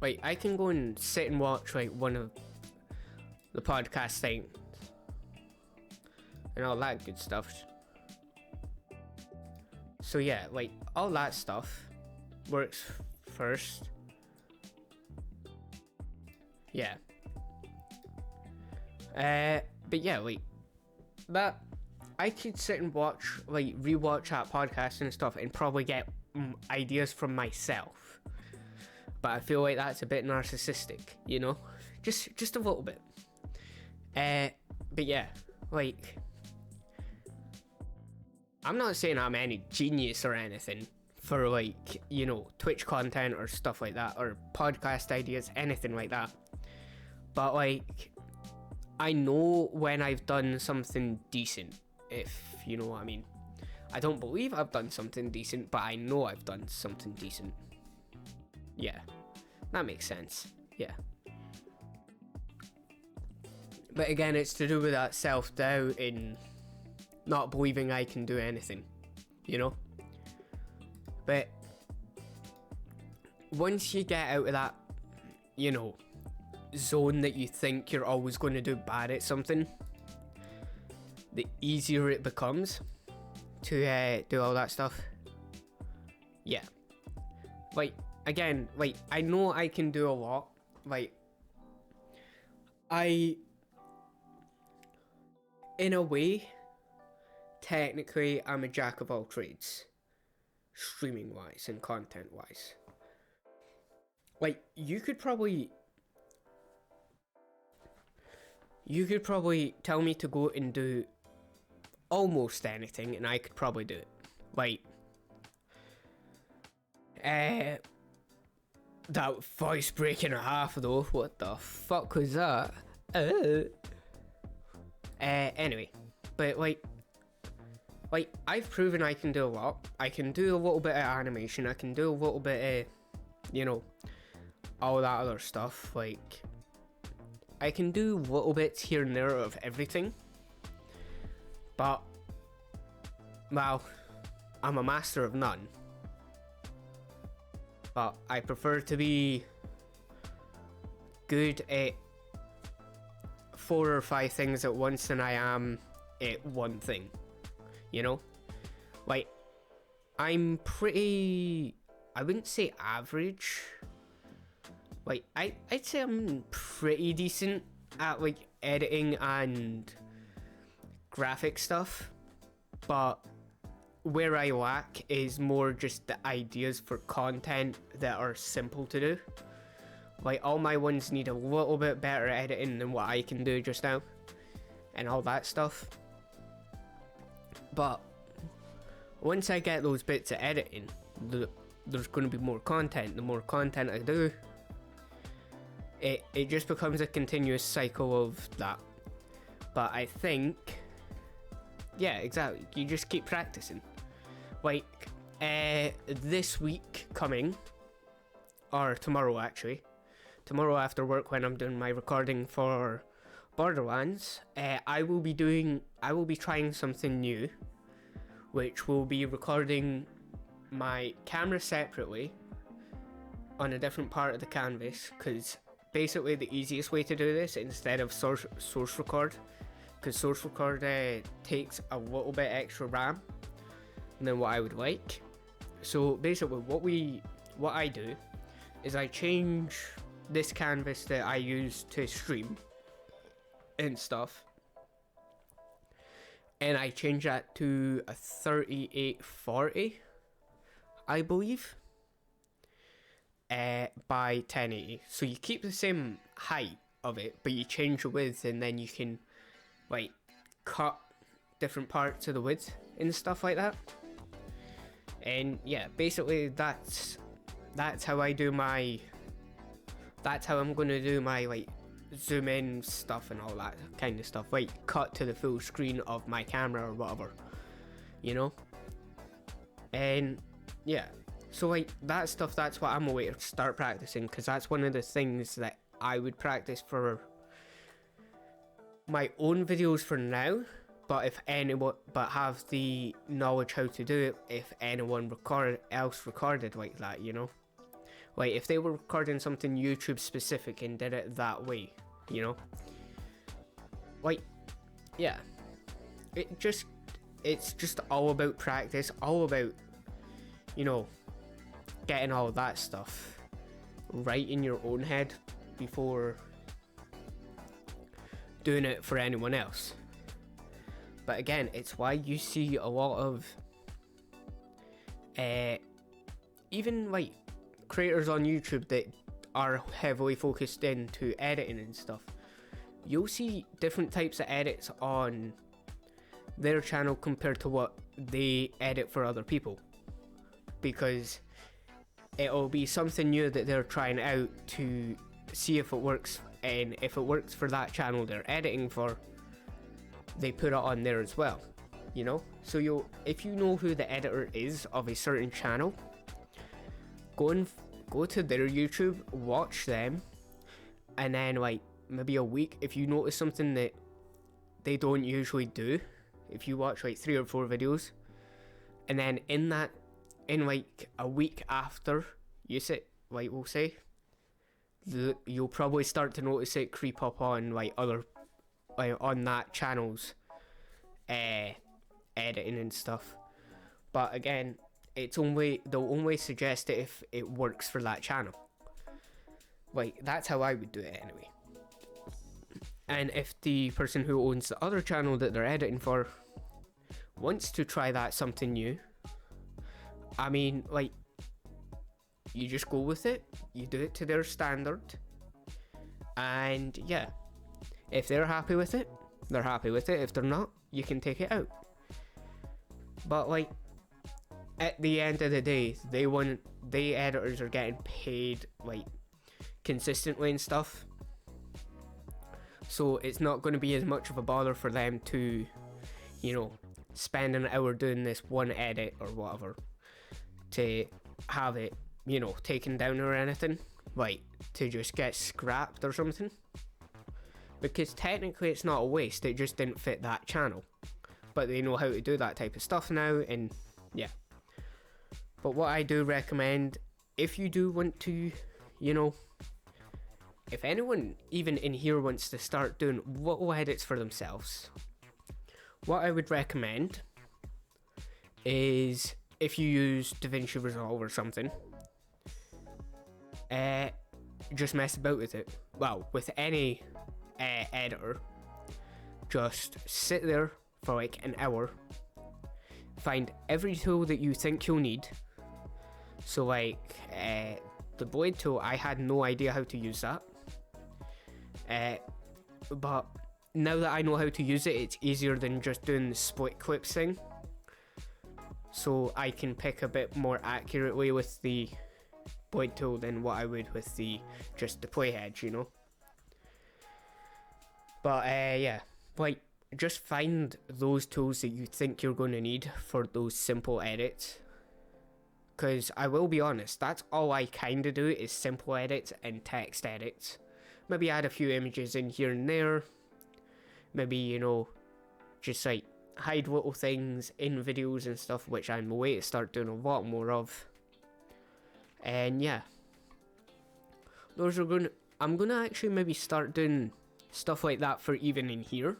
Speaker 1: I can go and sit and watch, like, one of the podcast things and all that good stuff. So yeah, like, all that stuff works first. Yeah. But yeah, like, that, I could sit and watch, like, rewatch that podcast and stuff and probably get ideas from myself. But I feel like that's a bit narcissistic, you know? Just a little bit. But yeah, like, I'm not saying I'm any genius or anything for, like, you know, Twitch content or stuff like that, or podcast ideas, anything like that. But, like, I know when I've done something decent, if you know what I mean. I don't believe I've done something decent, but I know I've done something decent. Yeah, that makes sense. Yeah. But again, it's to do with that self-doubt and not believing I can do anything, you know? But once you get out of that, you know, zone that you think you're always going to do bad at something, the easier it becomes to do all that stuff. Yeah. Like, again, like, I know I can do a lot. Like, I, in a way, technically, I'm a jack of all trades, streaming wise and content wise. Like, you could probably tell me to go and do almost anything, and I could probably do it. Like, that voice break and a half though, what the fuck was that? Anyway, but like I've proven I can do a lot. I can do a little bit of animation, I can do a little bit of, you know, all that other stuff. Like, I can do little bits here and there of everything. But, well, I'm a master of none. But I prefer to be good at 4 or 5 things at once than I am at one thing. You know? Like, I'm pretty, I wouldn't say average. Like, I'd say I'm pretty decent at, like, editing and graphic stuff. But where I lack is more just the ideas for content that are simple to do. Like, all my ones need a little bit better editing than what I can do just now, and all that stuff. But once I get those bits of editing, there's going to be more content. The more content I do, it just becomes a continuous cycle of that. But I think, yeah, exactly, you just keep practicing. Like, this week coming, or tomorrow actually, tomorrow after work when I'm doing my recording for Borderlands, I will be trying something new, which will be recording my camera separately on a different part of the canvas, because basically the easiest way to do this, instead of source record, because source record takes a little bit extra RAM than what I would like. So basically what I do is I change this canvas that I use to stream and stuff, and I change that to a 3840, I believe, by 1080. So you keep the same height of it, but you change the width, and then you can like cut different parts of the width and stuff like that. And yeah, basically that's how I do my, that's how I'm gonna do my like zoom in stuff and all that kind of stuff, like cut to the full screen of my camera or whatever, you know. And yeah, so like that stuff, that's what I'm going to start practicing, because that's one of the things that I would practice for my own videos for now. But if anyone, but have the knowledge how to do it if anyone else recorded like that, you know. Like if they were recording something YouTube specific and did it that way, you know. Like, yeah, it's just all about practice, all about, you know, getting all that stuff right in your own head before doing it for anyone else. But again, it's why you see a lot of even like creators on YouTube that are heavily focused into editing and stuff. You'll see different types of edits on their channel compared to what they edit for other people, because it'll be something new that they're trying out to see if it works, and if it works for that channel they're editing for, they put it on there as well, you know. So if you know who the editor is of a certain channel, go to their YouTube, watch them, and then like maybe a week, if you notice something that they don't usually do, if you watch like 3 or 4 videos, and then in like a week after you sit, like we'll say, you'll probably start to notice it creep up on like other, like on that channel's editing and stuff. But again, they'll only suggest it if it works for that channel. Like, that's how I would do it anyway. And if the person who owns the other channel that they're editing for wants to try that something new, I mean, like, you just go with it, you do it to their standard, and yeah, if they're happy with it, they're happy with it. If they're not, you can take it out. But like, at the end of the day, they editors are getting paid like consistently and stuff, so it's not going to be as much of a bother for them to, you know, spend an hour doing this one edit or whatever to have it, you know, taken down or anything, like to just get scrapped or something. Because technically it's not a waste, it just didn't fit that channel. But they know how to do that type of stuff now, and yeah. But what I do recommend, if you do want to, you know, if anyone even in here wants to start doing little edits for themselves, what I would recommend is, if you use DaVinci Resolve or something, just mess about with it. Well, with any editor, just sit there for like an hour, find every tool that you think you'll need. So like the blade tool, I had no idea how to use that, but now that I know how to use it, it's easier than just doing the split clips thing, so I can pick a bit more accurately with the blade tool than what I would with just the playhead, you know. But yeah, like, just find those tools that you think you're going to need for those simple edits. Because I will be honest, that's all I kind of do, is simple edits and text edits. Maybe add a few images in here and there. Maybe, you know, just like hide little things in videos and stuff, which I'm away to start doing a lot more of. And yeah, I'm gonna actually maybe start doing stuff like that for even in here.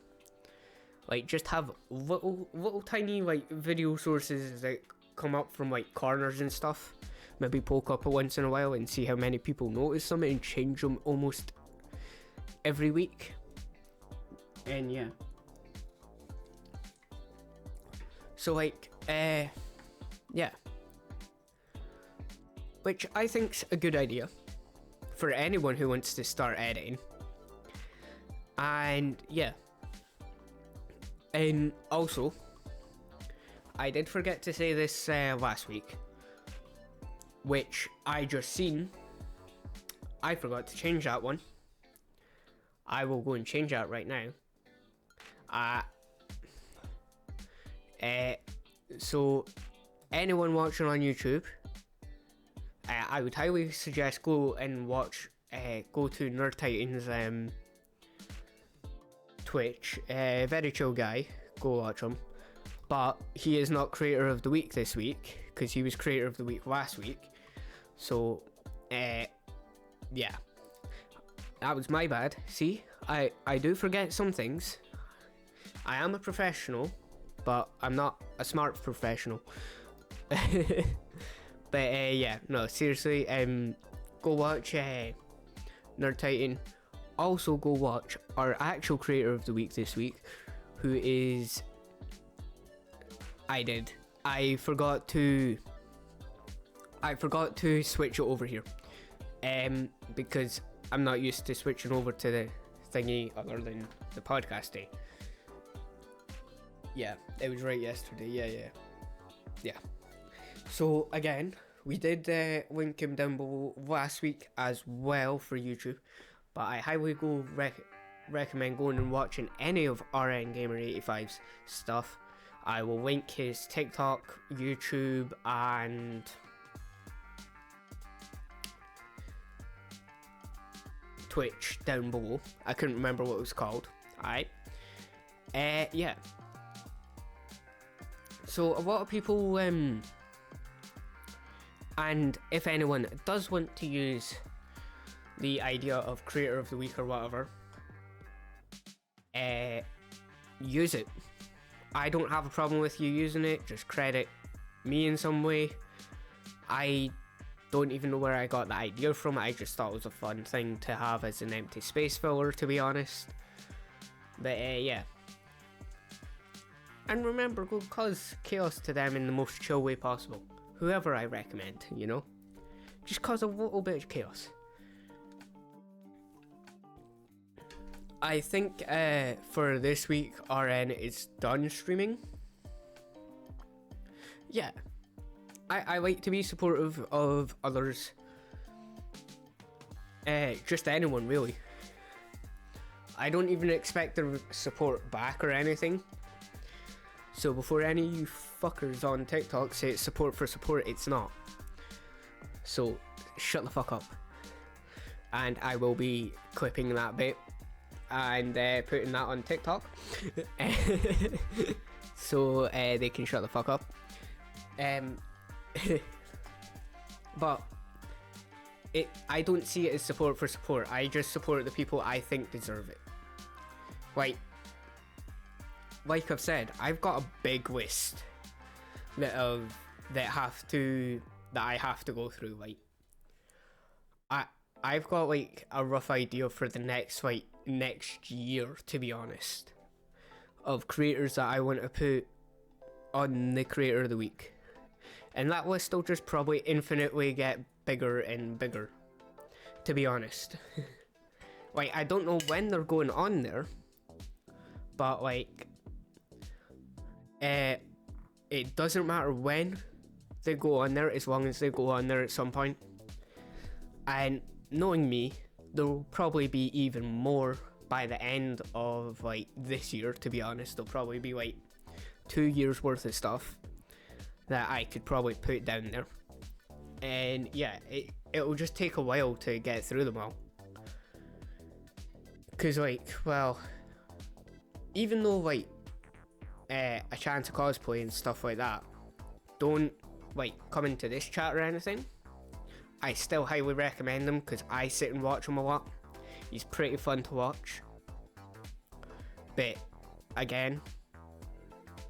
Speaker 1: Like, just have little tiny like video sources that come up from like corners and stuff. Maybe poke up once in a while and see how many people notice them, and change them almost every week. And yeah, so like yeah, which I think's a good idea for anyone who wants to start editing. And yeah, and also, I did forget to say this last week, which I just seen. I forgot to change that one. I will go and change that right now. So anyone watching on YouTube, I would highly suggest go and watch, go to Nerd Titan's Twitch. Very chill guy, go watch him. But he is not creator of the week this week, because he was creator of the week last week. So yeah, that was my bad. See, I do forget some things. I am a professional, but I'm not a smart professional. But yeah, no, seriously, go watch Nerd Titan. Also go watch our actual creator of the week this week, who is... I forgot to switch it over here, because I'm not used to switching over to the thingy other than the podcast day. Yeah, it was right yesterday. Yeah. So again, we did link him down below last week as well for YouTube, but I highly recommend going and watching any of RN Gamer 85's stuff. I will link his TikTok, YouTube, and Twitch down below. I couldn't remember what it was called. Alright. Yeah. So a lot of people, and if anyone does want to use the idea of creator of the week or whatever, use it. I don't have a problem with you using it, just credit me in some way. I don't even know where I got the idea from. I just thought it was a fun thing to have as an empty space filler, to be honest. But yeah. And remember, go cause chaos to them in the most chill way possible. Whoever I recommend, you know? Just cause a little bit of chaos. I think for this week, RN is done streaming. Yeah. I like to be supportive of others. Just anyone, really. I don't even expect their support back or anything. So before any of you fuckers on TikTok say it's support for support, it's not. So shut the fuck up. And I will be clipping that bit and putting that on TikTok. So they can shut the fuck up. But I don't see it as support for support. I just support the people I think deserve it. Like I've said, I've got a big list that I have to go through. Like, I've got like a rough idea for the next year, to be honest, of creators that I want to put on the Creator of the Week, and that list will just probably infinitely get bigger and bigger, to be honest. Like, I don't know when they're going on there, but like, it doesn't matter when they go on there as long as they go on there at some point. And knowing me, there'll probably be even more by the end of like this year, to be honest. There'll probably be like 2 years worth of stuff that I could probably put down there. And yeah, it'll just take a while to get through them all. Cause like, well, even though like a chance of cosplay and stuff like that don't like come into this chat or anything, I still highly recommend them because I sit and watch him a lot. He's pretty fun to watch. But again,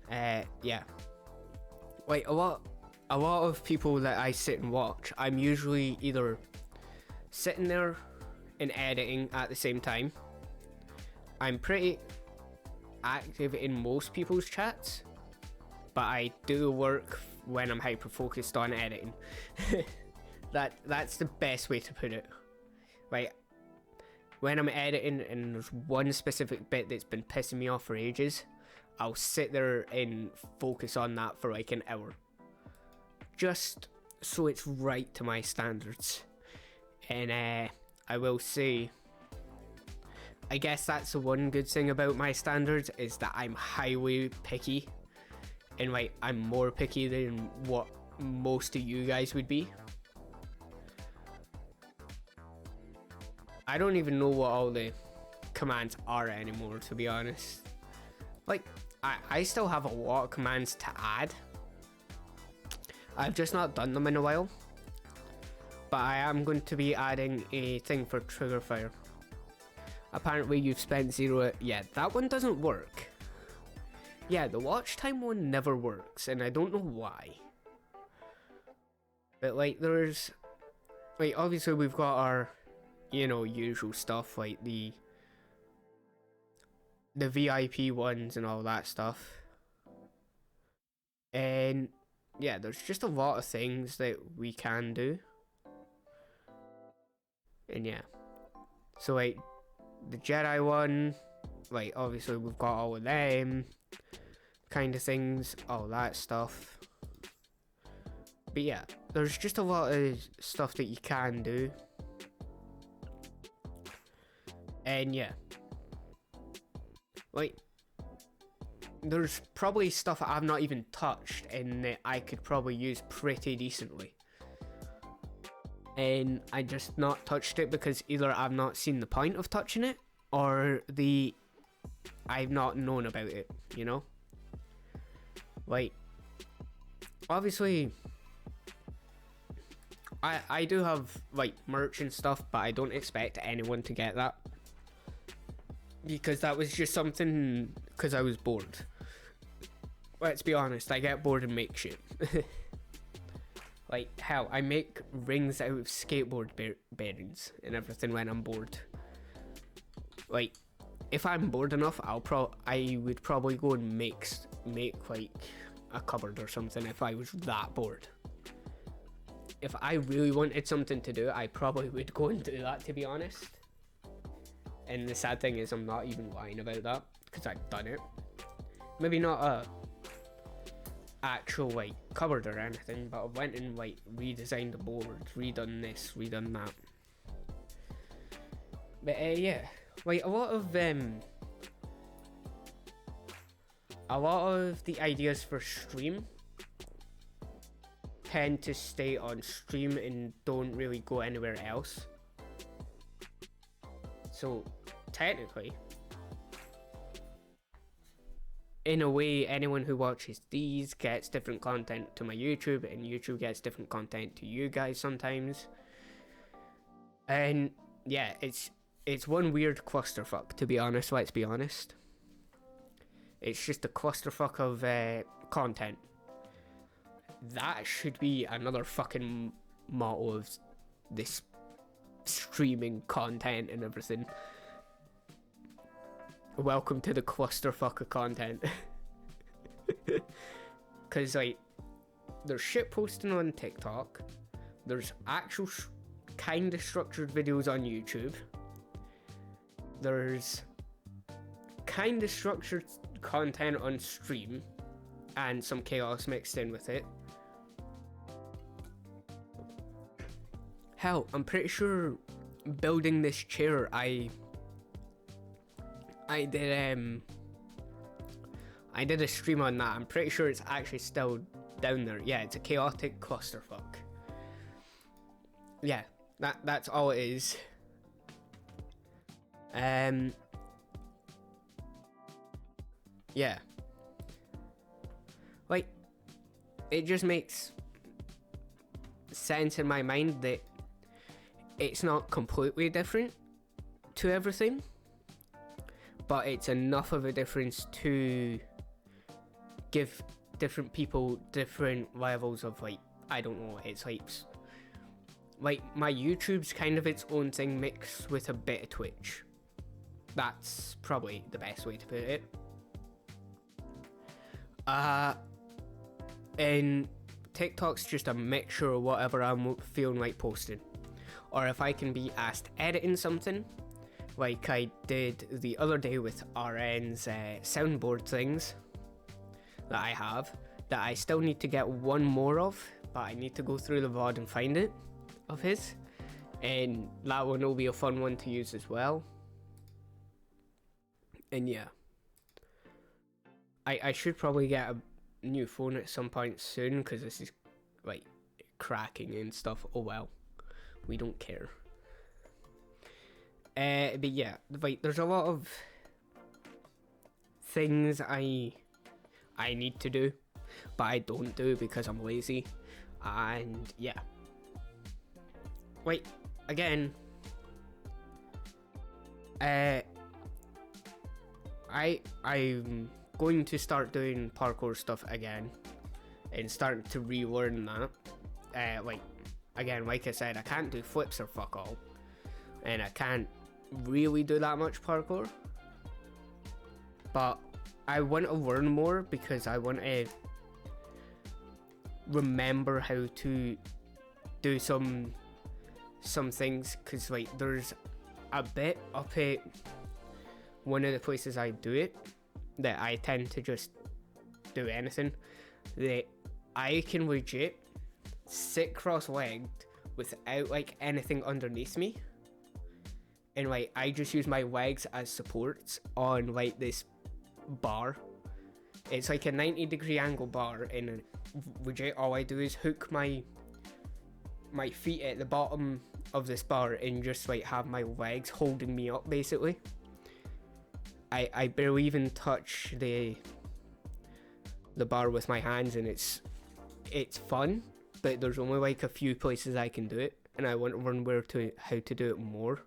Speaker 1: yeah, like a lot of people that I sit and watch, I'm usually either sitting there and editing at the same time. I'm pretty active in most people's chats, but I do work when I'm hyper focused on editing. That's the best way to put it. Like, when I'm editing and there's one specific bit that's been pissing me off for ages, I'll sit there and focus on that for like an hour, just so it's right to my standards. And I will say, I guess that's the one good thing about my standards, is that I'm highly picky, and like I'm more picky than what most of you guys would be. I don't even know what all the commands are anymore, to be honest. Like, I still have a lot of commands to add. I've just not done them in a while. But I am going to be adding a thing for trigger fire. Apparently you've spent 0. Yeah, that one doesn't work. Yeah, the watch time one never works, and I don't know why. But like, there's like, obviously we've got our, you know, usual stuff like the VIP ones and all that stuff. And yeah, there's just a lot of things that we can do. And yeah, so like the Jedi one, like obviously we've got all of them kind of things, all that stuff. But yeah, there's just a lot of stuff that you can do. And yeah, like there's probably stuff I've not even touched and that I could probably use pretty decently, and I just not touched it because either I've not seen the point of touching it, or I've not known about it, you know? Like, obviously I do have like merch and stuff, but I don't expect anyone to get that, because that was just something because I was bored. Let's be honest, I get bored and make shit. Like, hell, I make rings out of skateboard bearings and everything when I'm bored. Like, if I'm bored enough, I would probably go and make like a cupboard or something if I was that bored. If I really wanted something to do, I probably would go and do that, to be honest. And the sad thing is I'm not even lying about that, because I've done it. Maybe not a actual like cupboard or anything, but I went and like redesigned the boards, redone this, redone that. But yeah, like a lot of the ideas for stream tend to stay on stream and don't really go anywhere else. So technically, in a way, anyone who watches these gets different content to my YouTube, and YouTube gets different content to you guys sometimes. And yeah, it's one weird clusterfuck, to be honest. Let's be honest. It's just a clusterfuck of content. That should be another fucking motto of this streaming content and everything. Welcome to the clusterfuck of content. Cause like, there's shit posting on TikTok. There's actual kind of structured videos on YouTube. There's kind of structured content on stream, and some chaos mixed in with it. Hell, I'm pretty sure building this chair, I did a stream on that. I'm pretty sure it's actually still down there. Yeah, it's a chaotic clusterfuck. Yeah, that's all it is. Yeah. Like, it just makes sense in my mind that it's not completely different to everything, but it's enough of a difference to give different people different levels of, like, I don't know, it's like my YouTube's kind of its own thing mixed with a bit of Twitch. That's probably the best way to put it. And TikTok's just a mixture of whatever I'm feeling like posting. Or if I can be asked editing something, like I did the other day with RN's soundboard things that I have, that I still need to get one more of, but I need to go through the VOD and find it, of his. And that one will be a fun one to use as well. And yeah. I should probably get a new phone at some point soon, because this is like cracking and stuff. Oh well, we don't care. But yeah, like there's a lot of things I need to do, but I don't do because I'm lazy. And yeah, wait, again, I'm going to start doing parkour stuff again and starting to relearn that. Like I said, I can't do flips or fuck all, and I can't really do that much parkour, but I want to learn more because I want to remember how to do some things, because like there's a bit up at one of the places I do it that I tend to just do anything, that I can legit sit cross-legged without like anything underneath me, and like I just use my legs as supports on like this bar. It's like a 90-degree angle bar, and legit all I do is hook my feet at the bottom of this bar and just like have my legs holding me up basically. I barely even touch the bar with my hands, and it's fun, but there's only like a few places I can do it, and I want to learn how to do it more.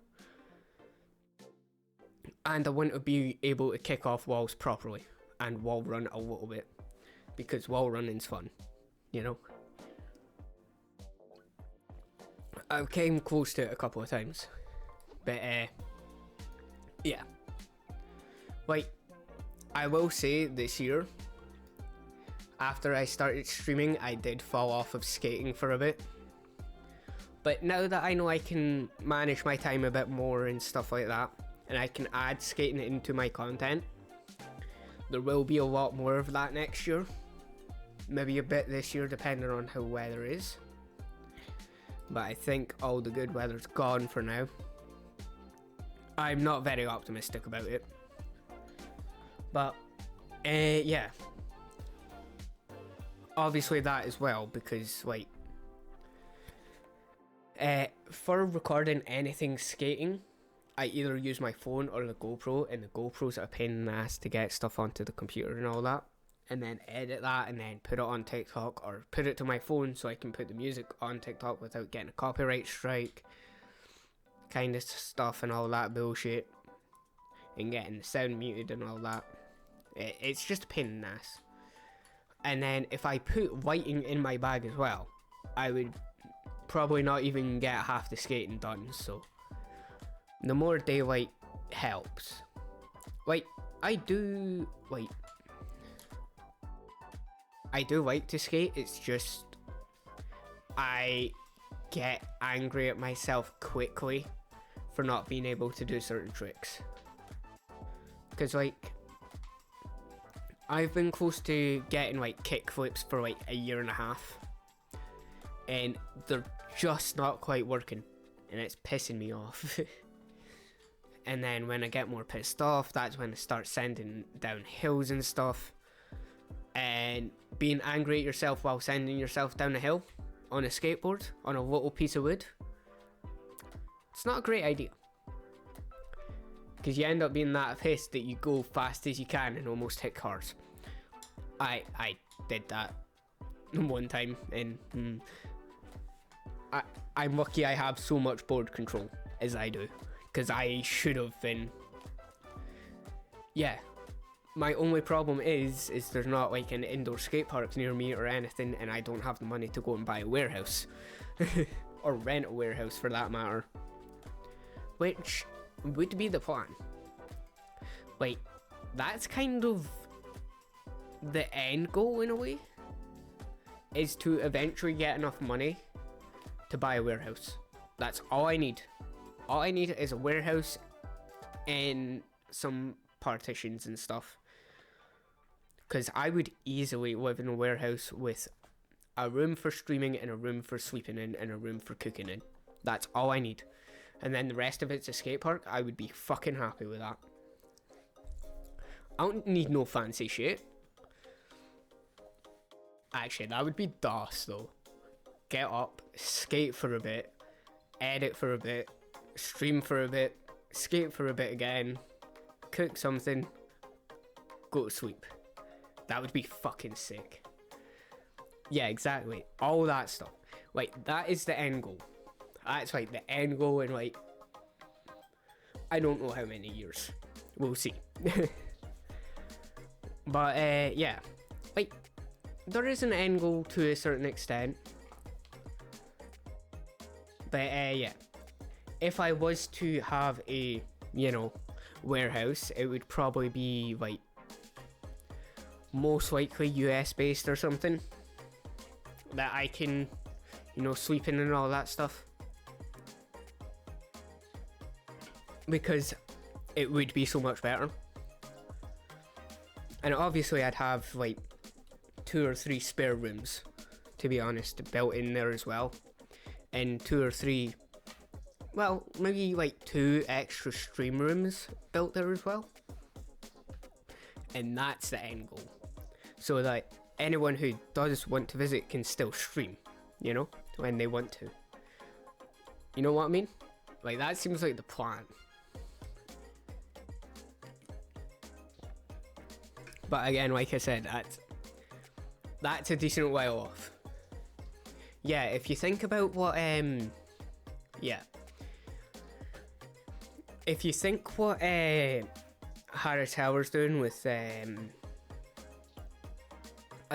Speaker 1: And I want to be able to kick off walls properly and wall run a little bit, because wall running's fun, you know. I came close to it a couple of times, but yeah. Like, I will say this year, after I started streaming, I did fall off of skating for a bit. But now that I know I can manage my time a bit more and stuff like that, and I can add skating into my content, there will be a lot more of that next year. Maybe a bit this year, depending on how weather is. But I think all the good weather's gone for now. I'm not very optimistic about it. But, yeah. Obviously that as well, because, like, for recording anything skating, I either use my phone or the GoPro, and the GoPro's a pain in the ass to get stuff onto the computer and all that, and then edit that and then put it on TikTok, or put it to my phone so I can put the music on TikTok without getting a copyright strike kind of stuff and all that bullshit, and getting the sound muted and all that. It's just a pain in the ass. And then if I put whiting in my bag as well, I would probably not even get half the skating done. So the more daylight helps. Like, I do like to skate, it's just I get angry at myself quickly for not being able to do certain tricks. Because, like, I've been close to getting, like, kick flips for, like, a year and a half, and they're just not quite working, and it's pissing me off. And then when I get more pissed off, that's when I start sending down hills and stuff, and being angry at yourself while sending yourself down a hill on a skateboard, on a little piece of wood, it's not a great idea. Because you end up being that pissed that you go fast as you can and almost hit cars. I did that one time, and I'm lucky I have so much board control as I do, because I should have been. Yeah, my only problem is there's not like an indoor skate park near me or anything, and I don't have the money to go and buy a warehouse or rent a warehouse for that matter, which would be the plan. Like, that's kind of the end goal in a way, is to eventually get enough money to buy a warehouse. That's all I need. All I need is a warehouse and some partitions and stuff, because I would easily live in a warehouse with a room for streaming and a room for sleeping in and a room for cooking in. That's all I need. And then the rest of it's a skate park. I would be fucking happy with that. I don't need no fancy shit. Actually, that would be DOS though. Get up, skate for a bit, edit for a bit, stream for a bit, skate for a bit again, cook something, go to sleep. That would be fucking sick. Yeah, exactly. All that stuff. Like, that is the end goal. That's like the end goal in, like, I don't know how many years. We'll see. But yeah, like, there is an end goal to a certain extent. But yeah, if I was to have a, you know, warehouse, it would probably be like most likely US based or something that I can, you know, sleep in and all that stuff. Because it would be so much better. And obviously I'd have like 2 or 3 spare rooms, to be honest, built in there as well. And 2 or 3, well, maybe like 2 extra stream rooms built there as well. And that's the end goal. So that anyone who does want to visit can still stream, you know, when they want to. You know what I mean? Like, that seems like the plan. But again, like I said, that's a decent while off. Yeah, if you think about what, yeah. If you think what, Harris Howard's doing with, I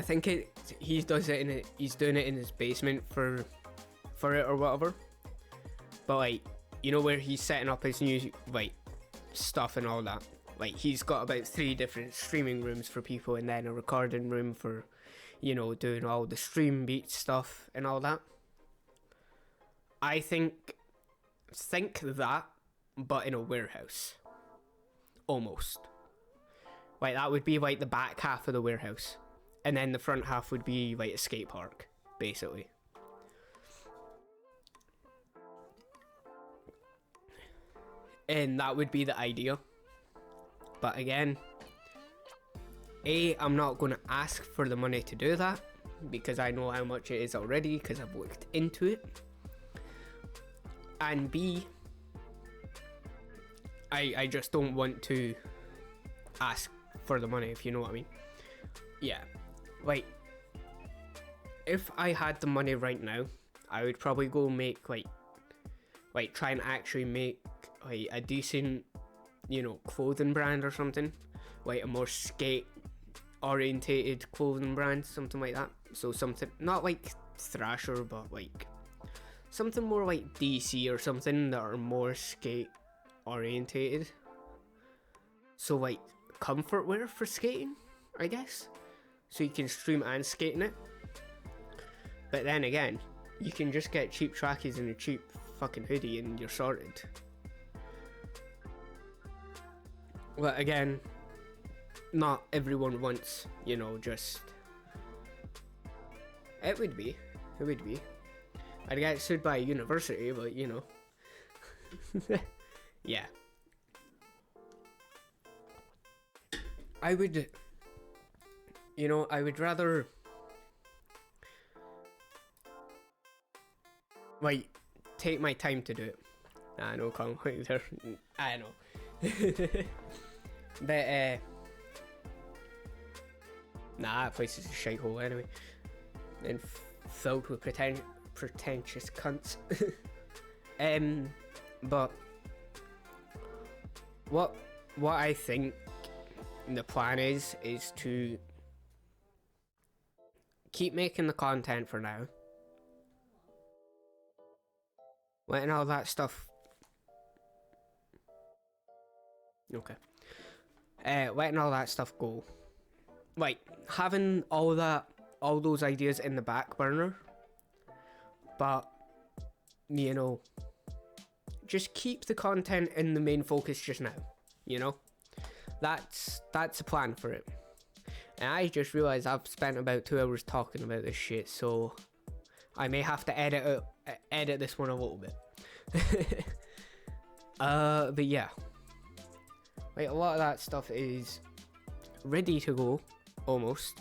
Speaker 1: think he's doing it in his basement for it or whatever. But like, you know, where he's setting up his new, like, stuff and all that. like he's got about 3 different streaming rooms for people, and then a recording room for, you know, doing all the stream beat stuff and all that. I think that, but in a warehouse, almost. Like that would be like the back half of the warehouse, and then the front half would be like a skate park, basically. And that would be the idea. But again, I'm not going to ask for the money to do that, because I know how much it is already, because I've looked into it. And B, I just don't want to ask for the money, if you know what I mean. Yeah, like, if I had the money right now, I would probably go make like try and actually make like a decent, you know, clothing brand or something, like a more skate orientated clothing brand, something like that. So something not like Thrasher, but like something more like DC or something that are more skate orientated. So like comfort wear for skating, I guess, so you can stream and skate in it. But then again, you can just get cheap trackies and a cheap fucking hoodie and you're sorted. But again, not everyone wants, you know, just... It would be. I'd get sued by a university, but you know. Yeah. I would... You know, I would rather... like, take my time to do it. I know, Colin, there. I know. But, nah, that place is a shithole anyway. And filled with pretentious cunts. But what I think the plan is to keep making the content for now. Letting all that stuff... Okay. Letting all that stuff go. Like, having all those ideas in the back burner. But, you know, just keep the content in the main focus just now. You know? That's the plan for it. And I just realised I've spent about 2 hours talking about this shit, so I may have to edit this one a little bit. But yeah, like a lot of that stuff is ready to go, almost.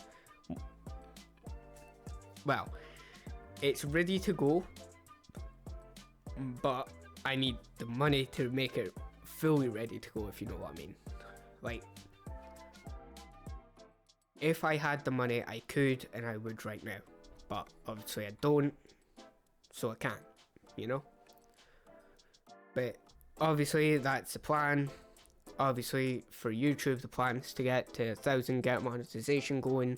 Speaker 1: Well, it's ready to go, but I need the money to make it fully ready to go, if you know what I mean. Like, if I had the money, I could, and I would right now. But obviously I don't, so I can't, you know? But obviously that's the plan. Obviously for YouTube the plan is to get to 1,000, get monetization going,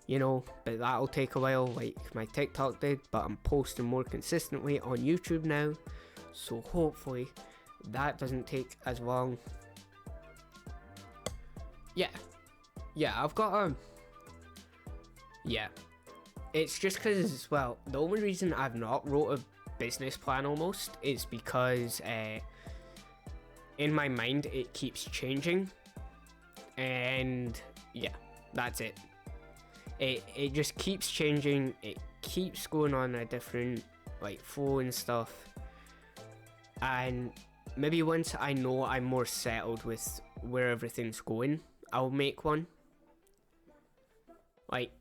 Speaker 1: you know, but that'll take a while like my TikTok did, but I'm posting more consistently on YouTube now, so hopefully that doesn't take as long. Yeah, I've got yeah. It's just because, well, the only reason I've not wrote a business plan almost is because in my mind it keeps changing, and yeah, that's it. It just keeps changing, it keeps going on a different like flow and stuff, and maybe once I know I'm more settled with where everything's going, I'll make one. Like,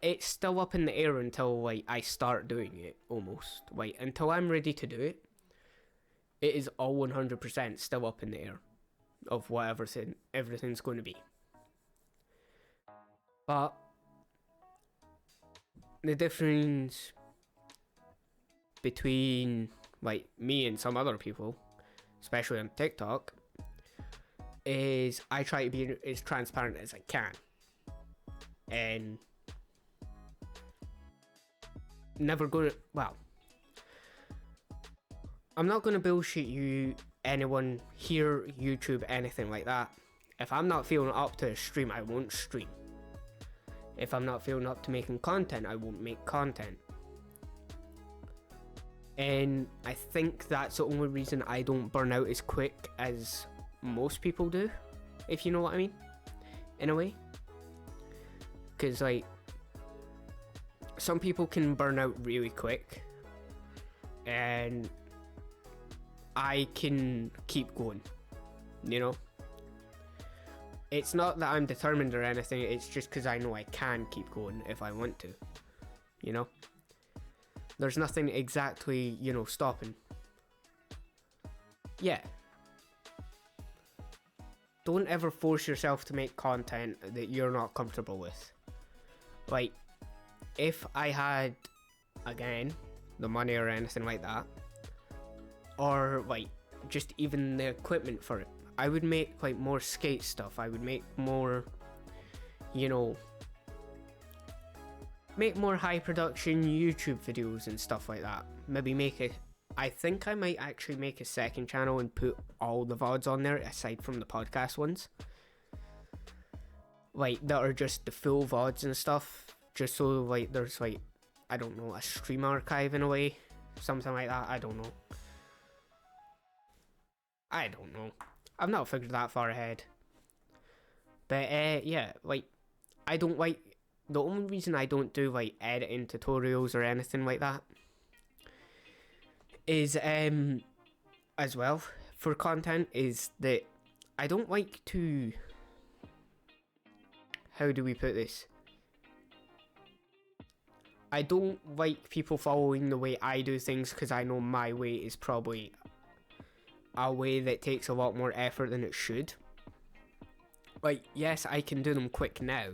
Speaker 1: it's still up in the air until like I start doing it, almost. Like, until I'm ready to do it, it is all 100% still up in the air of what everything's going to be. But the difference between like me and some other people, especially on TikTok, is I try to be as transparent as I can. And never gonna, well, I'm not gonna bullshit you anyone here, YouTube, anything like that. If I'm not feeling up to a stream, I won't stream. If I'm not feeling up to making content, I won't make content. And I think that's the only reason I don't burn out as quick as most people do, if you know what I mean, in a way. Because, like, some people can burn out really quick, and I can keep going, you know? It's not that I'm determined or anything, it's just because I know I can keep going if I want to, you know? There's nothing exactly, you know, stopping. Yeah. Don't ever force yourself to make content that you're not comfortable with. Like, if I had, again, the money or anything like that, or, like, just even the equipment for it, I would make, like, more skate stuff. I would make more, you know, make more high production YouTube videos and stuff like that. Maybe I think I might actually make a second channel and put all the VODs on there aside from the podcast ones. Like, that are just the full VODs and stuff. Just so, like, there's, like, I don't know, a stream archive in a way. Something like that, I don't know. I've not figured that far ahead. But, yeah, like, I don't like... The only reason I don't do, like, editing tutorials or anything like that is, as well, for content, is that I don't like to... How do we put this? I don't like people following the way I do things, because I know my way is probably a way that takes a lot more effort than it should. Like, yes, I can do them quick now.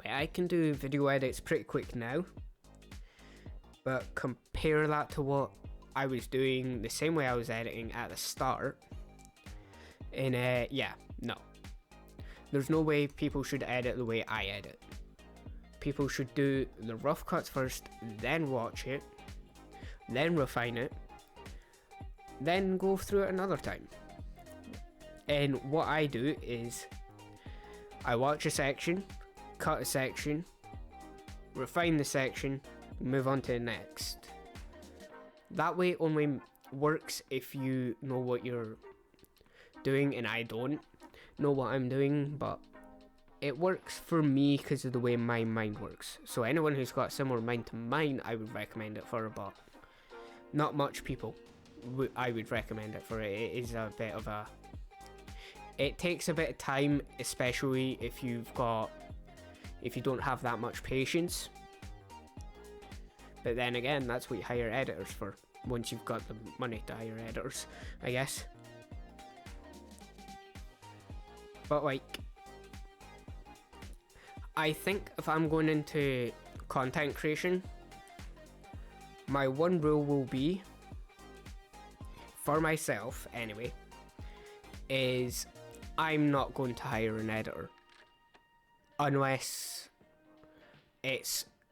Speaker 1: Like, I can do video edits pretty quick now, but compare that to what I was doing the same way I was editing at the start, and yeah, no. There's no way people should edit the way I edit. People should do the rough cuts first, then watch it, then refine it, then go through it another time. And what I do is, I watch a section, cut a section, refine the section, move on to the next. That way only works if you know what you're doing, and I don't know what I'm doing, but it works for me because of the way my mind works. So anyone who's got a similar mind to mine, I would recommend it for, but not much people I would recommend it for. It is a bit of a... It takes a bit of time, especially if you don't have that much patience. But then again, that's what you hire editors for, once you've got the money to hire editors, I guess. But, like, I think if I'm going into content creation, my one rule will be, for myself anyway, is I'm not going to hire an editor unless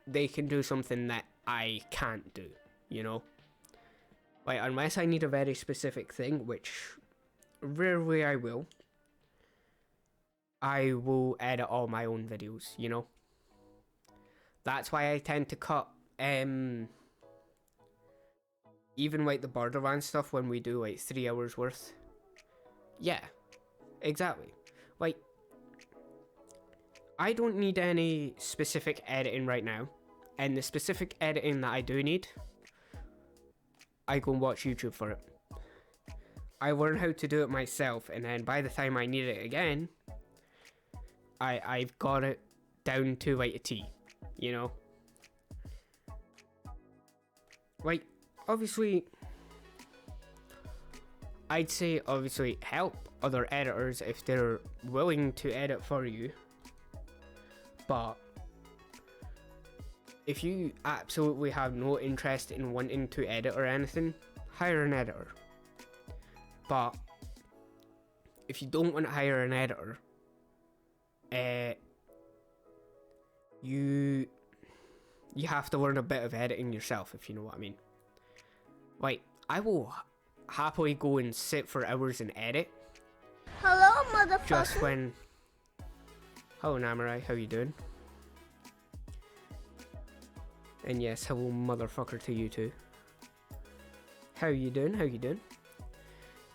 Speaker 1: they can do something that I can't do, you know? Like, unless I need a very specific thing, which rarely I will edit all my own videos, you know? That's why I tend to cut, even like the Borderlands stuff when we do like 3 hours worth. Yeah, exactly. Like, I don't need any specific editing right now, and the specific editing that I do need, I go and watch YouTube for it. I learn how to do it myself, and then by the time I need it again, I've got it down to like a T, you know? Like, obviously, I'd say obviously help other editors if they're willing to edit for you, but if you absolutely have no interest in wanting to edit or anything, hire an editor. But if you don't want to hire an editor, you have to learn a bit of editing yourself, if you know what I mean. Like, I will happily go and sit for hours and edit.
Speaker 2: Hello, motherfucker.
Speaker 1: Just when... Hello, Namurai, how you doing? And yes, hello, motherfucker, to you too. How you doing? How you doing?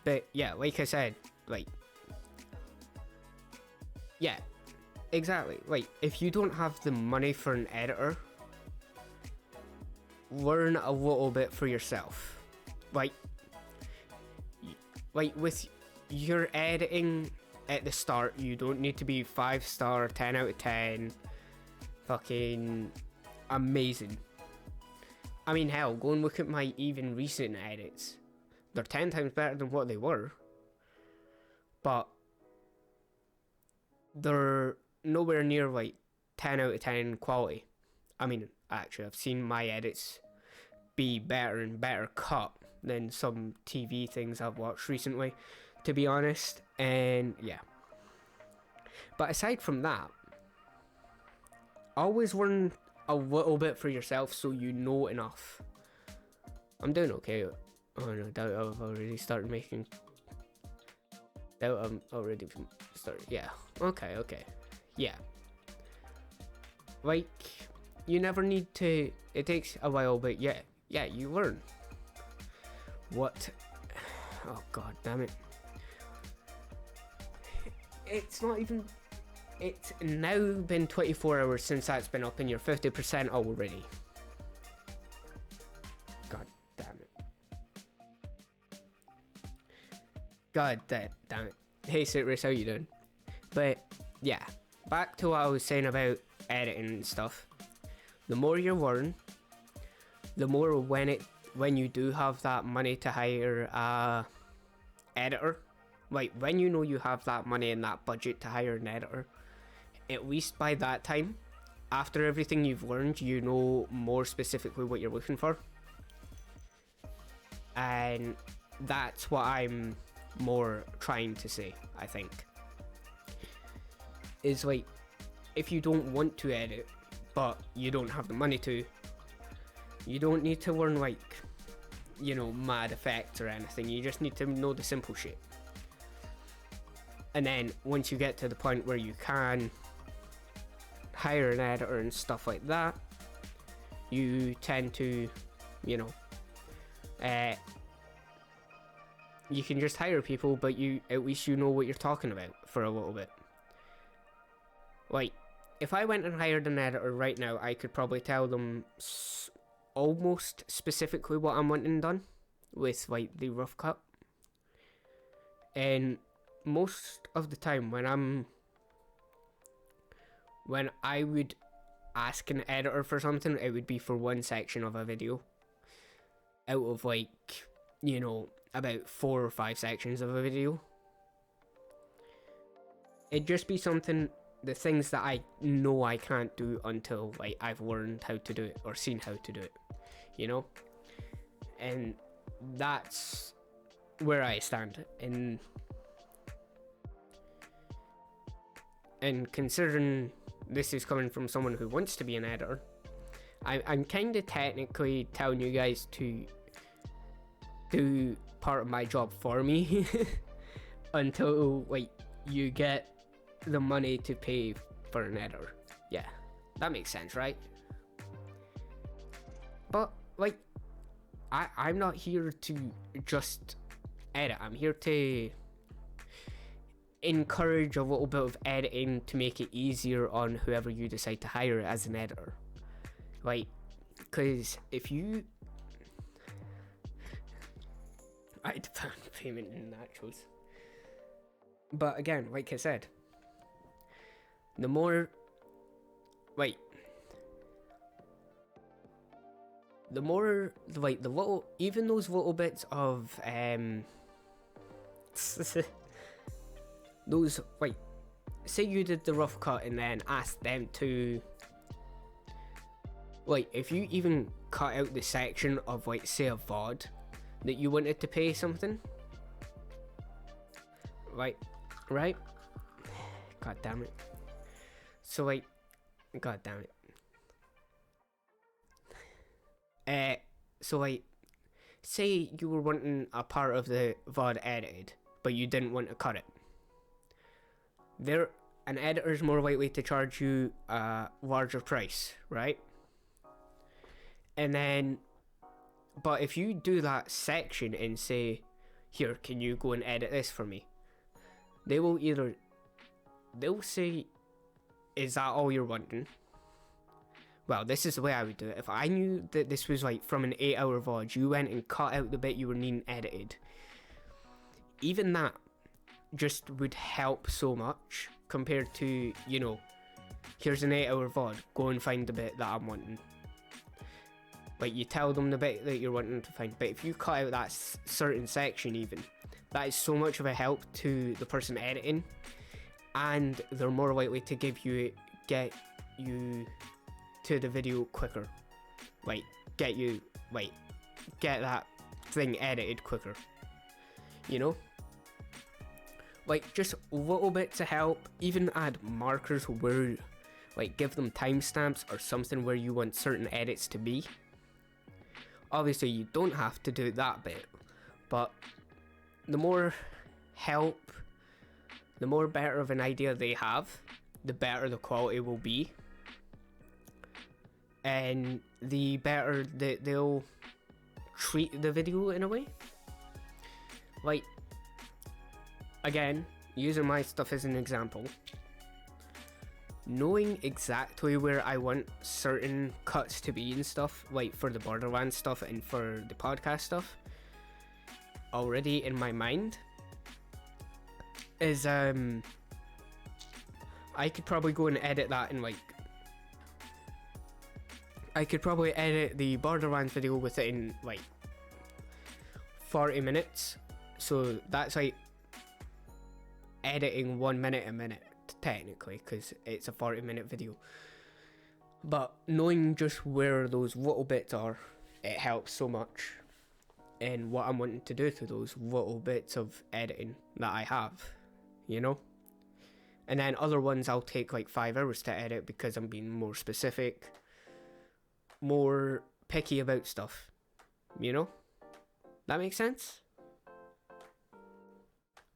Speaker 1: But yeah, like I said, like... Yeah, exactly. Like, if you don't have the money for an editor, learn a little bit for yourself. Like with your editing at the start, you don't need to be 5-star, 10 out of 10, fucking amazing. I mean, hell, go and look at my even recent edits. They're 10 times better than what they were, but they're nowhere near like 10 out of 10 quality. I mean, actually, I've seen my edits be better and better cut than some TV things I've watched recently, to be honest. And yeah, but aside from that, always learn a little bit for yourself so you know enough. I'm doing okay. Oh no, doubt I've already started making... Doubt I'm already started... Yeah, okay, yeah. Like, you never need to... It takes a while, but yeah, you learn. What? Oh god damn it. It's not even... It's now been 24 hours since that's been up and you're 50% already. God damn it. God damn it. Hey Citrus, how you doing? But yeah, back to what I was saying about editing and stuff. The more you learn, the more when you do have that money to hire a editor, like when you know you have that money and that budget to hire an editor, at least by that time, after everything you've learned, you know more specifically what you're looking for. And that's what I'm more trying to say, I think. Is like, if you don't want to edit, but you don't have the money to, you don't need to learn like, you know, mad effects or anything. You just need to know the simple shit. And then once you get to the point where you can hire an editor and stuff like that, you tend to, you know, you can just hire people, but at least you know what you're talking about for a little bit. Like, if I went and hired an editor right now, I could probably tell them almost specifically what I'm wanting done with like the rough cut. And most of the time when I would ask an editor for something, it would be for one section of a video out of like, you know, about 4 or 5 sections of a video. It'd just be something, the things that I know I can't do until like I've learned how to do it or seen how to do it, you know? And that's where I stand. And considering this is coming from someone who wants to be an editor, I'm kind of technically telling you guys to do part of my job for me until like you get the money to pay for an editor. Yeah, that makes sense, right? But like, I'm not here to just edit. I'm here to encourage a little bit of editing to make it easier on whoever you decide to hire as an editor. Like, because if you... I demand payment in naturals. But again, like I said, the more... Wait. The more, like, the little... Even those little bits of, those, like, say you did the rough cut and then asked them to... Like, if you even cut out the section of, like, say a VOD that you wanted to pay something, right? God damn it. So, like, god damn it. So, like, say you were wanting a part of the VOD edited, but you didn't want to cut it. An editor is more likely to charge you a larger price, right? And then, but if you do that section and say, here, can you go and edit this for me? They'll say, is that all you're wanting? Well, this is the way I would do it. If I knew that this was like from an 8-hour VOD, you went and cut out the bit you were needing edited, even that just would help so much compared to, you know, here's an 8-hour VOD, go and find the bit that I'm wanting. Like, you tell them the bit that you're wanting to find, but if you cut out that certain section even, that is so much of a help to the person editing, and they're more likely to get you to the video quicker. Like, get that thing edited quicker. You know? Like, just little bits of help, even add markers where, like, give them timestamps or something where you want certain edits to be. Obviously, you don't have to do that bit, but the more help, the more better of an idea they have, the better the quality will be, and the better that they'll treat the video in a way. Like, again, using my stuff as an example, knowing exactly where I want certain cuts to be and stuff, like for the Borderlands stuff and for the podcast stuff, already in my mind, is I could probably go and edit that in, like, I could probably edit the Borderlands video within like 40 minutes. So that's like editing 1 minute a minute technically, because it's a 40-minute video. But knowing just where those little bits are, it helps so much in what I'm wanting to do to those little bits of editing that I have, you know? And then other ones I'll take like 5 hours to edit because I'm being more specific, more picky about stuff, you know? That makes sense?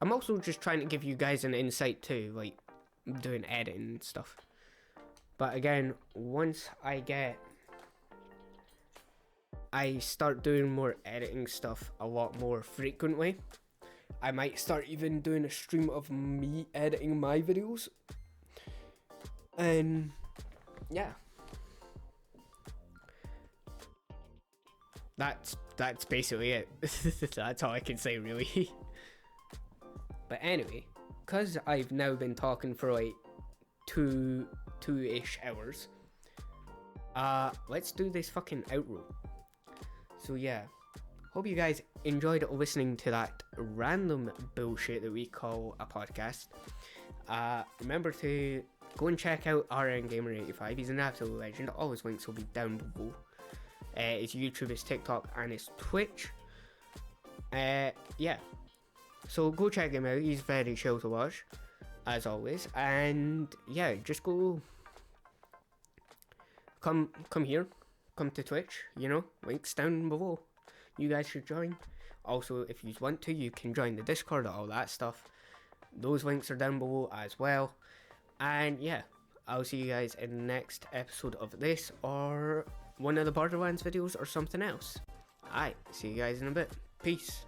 Speaker 1: I'm also just trying to give you guys an insight too, like doing editing and stuff. But again, once I start doing more editing stuff a lot more frequently, I might start even doing a stream of me editing my videos. And yeah, that's basically it. That's all I can say really. But anyway, because I've now been talking for like two-ish hours, let's do this fucking outro. So yeah, hope you guys enjoyed listening to that random bullshit that we call a podcast. Remember to go and check out RNGamer85. He's an absolute legend. All his links will be down below. His YouTube, his TikTok, and his Twitch. Yeah. So go check him out. He's very chill to watch, as always. And yeah, just go. Come here. Come to Twitch. You know, links down below. You guys should join. Also, if you want to, you can join the Discord, all that stuff. Those links are down below as well. And yeah, I'll see you guys in the next episode of this, or one of the Borderlands videos, or something else. Alright, see you guys in a bit. Peace.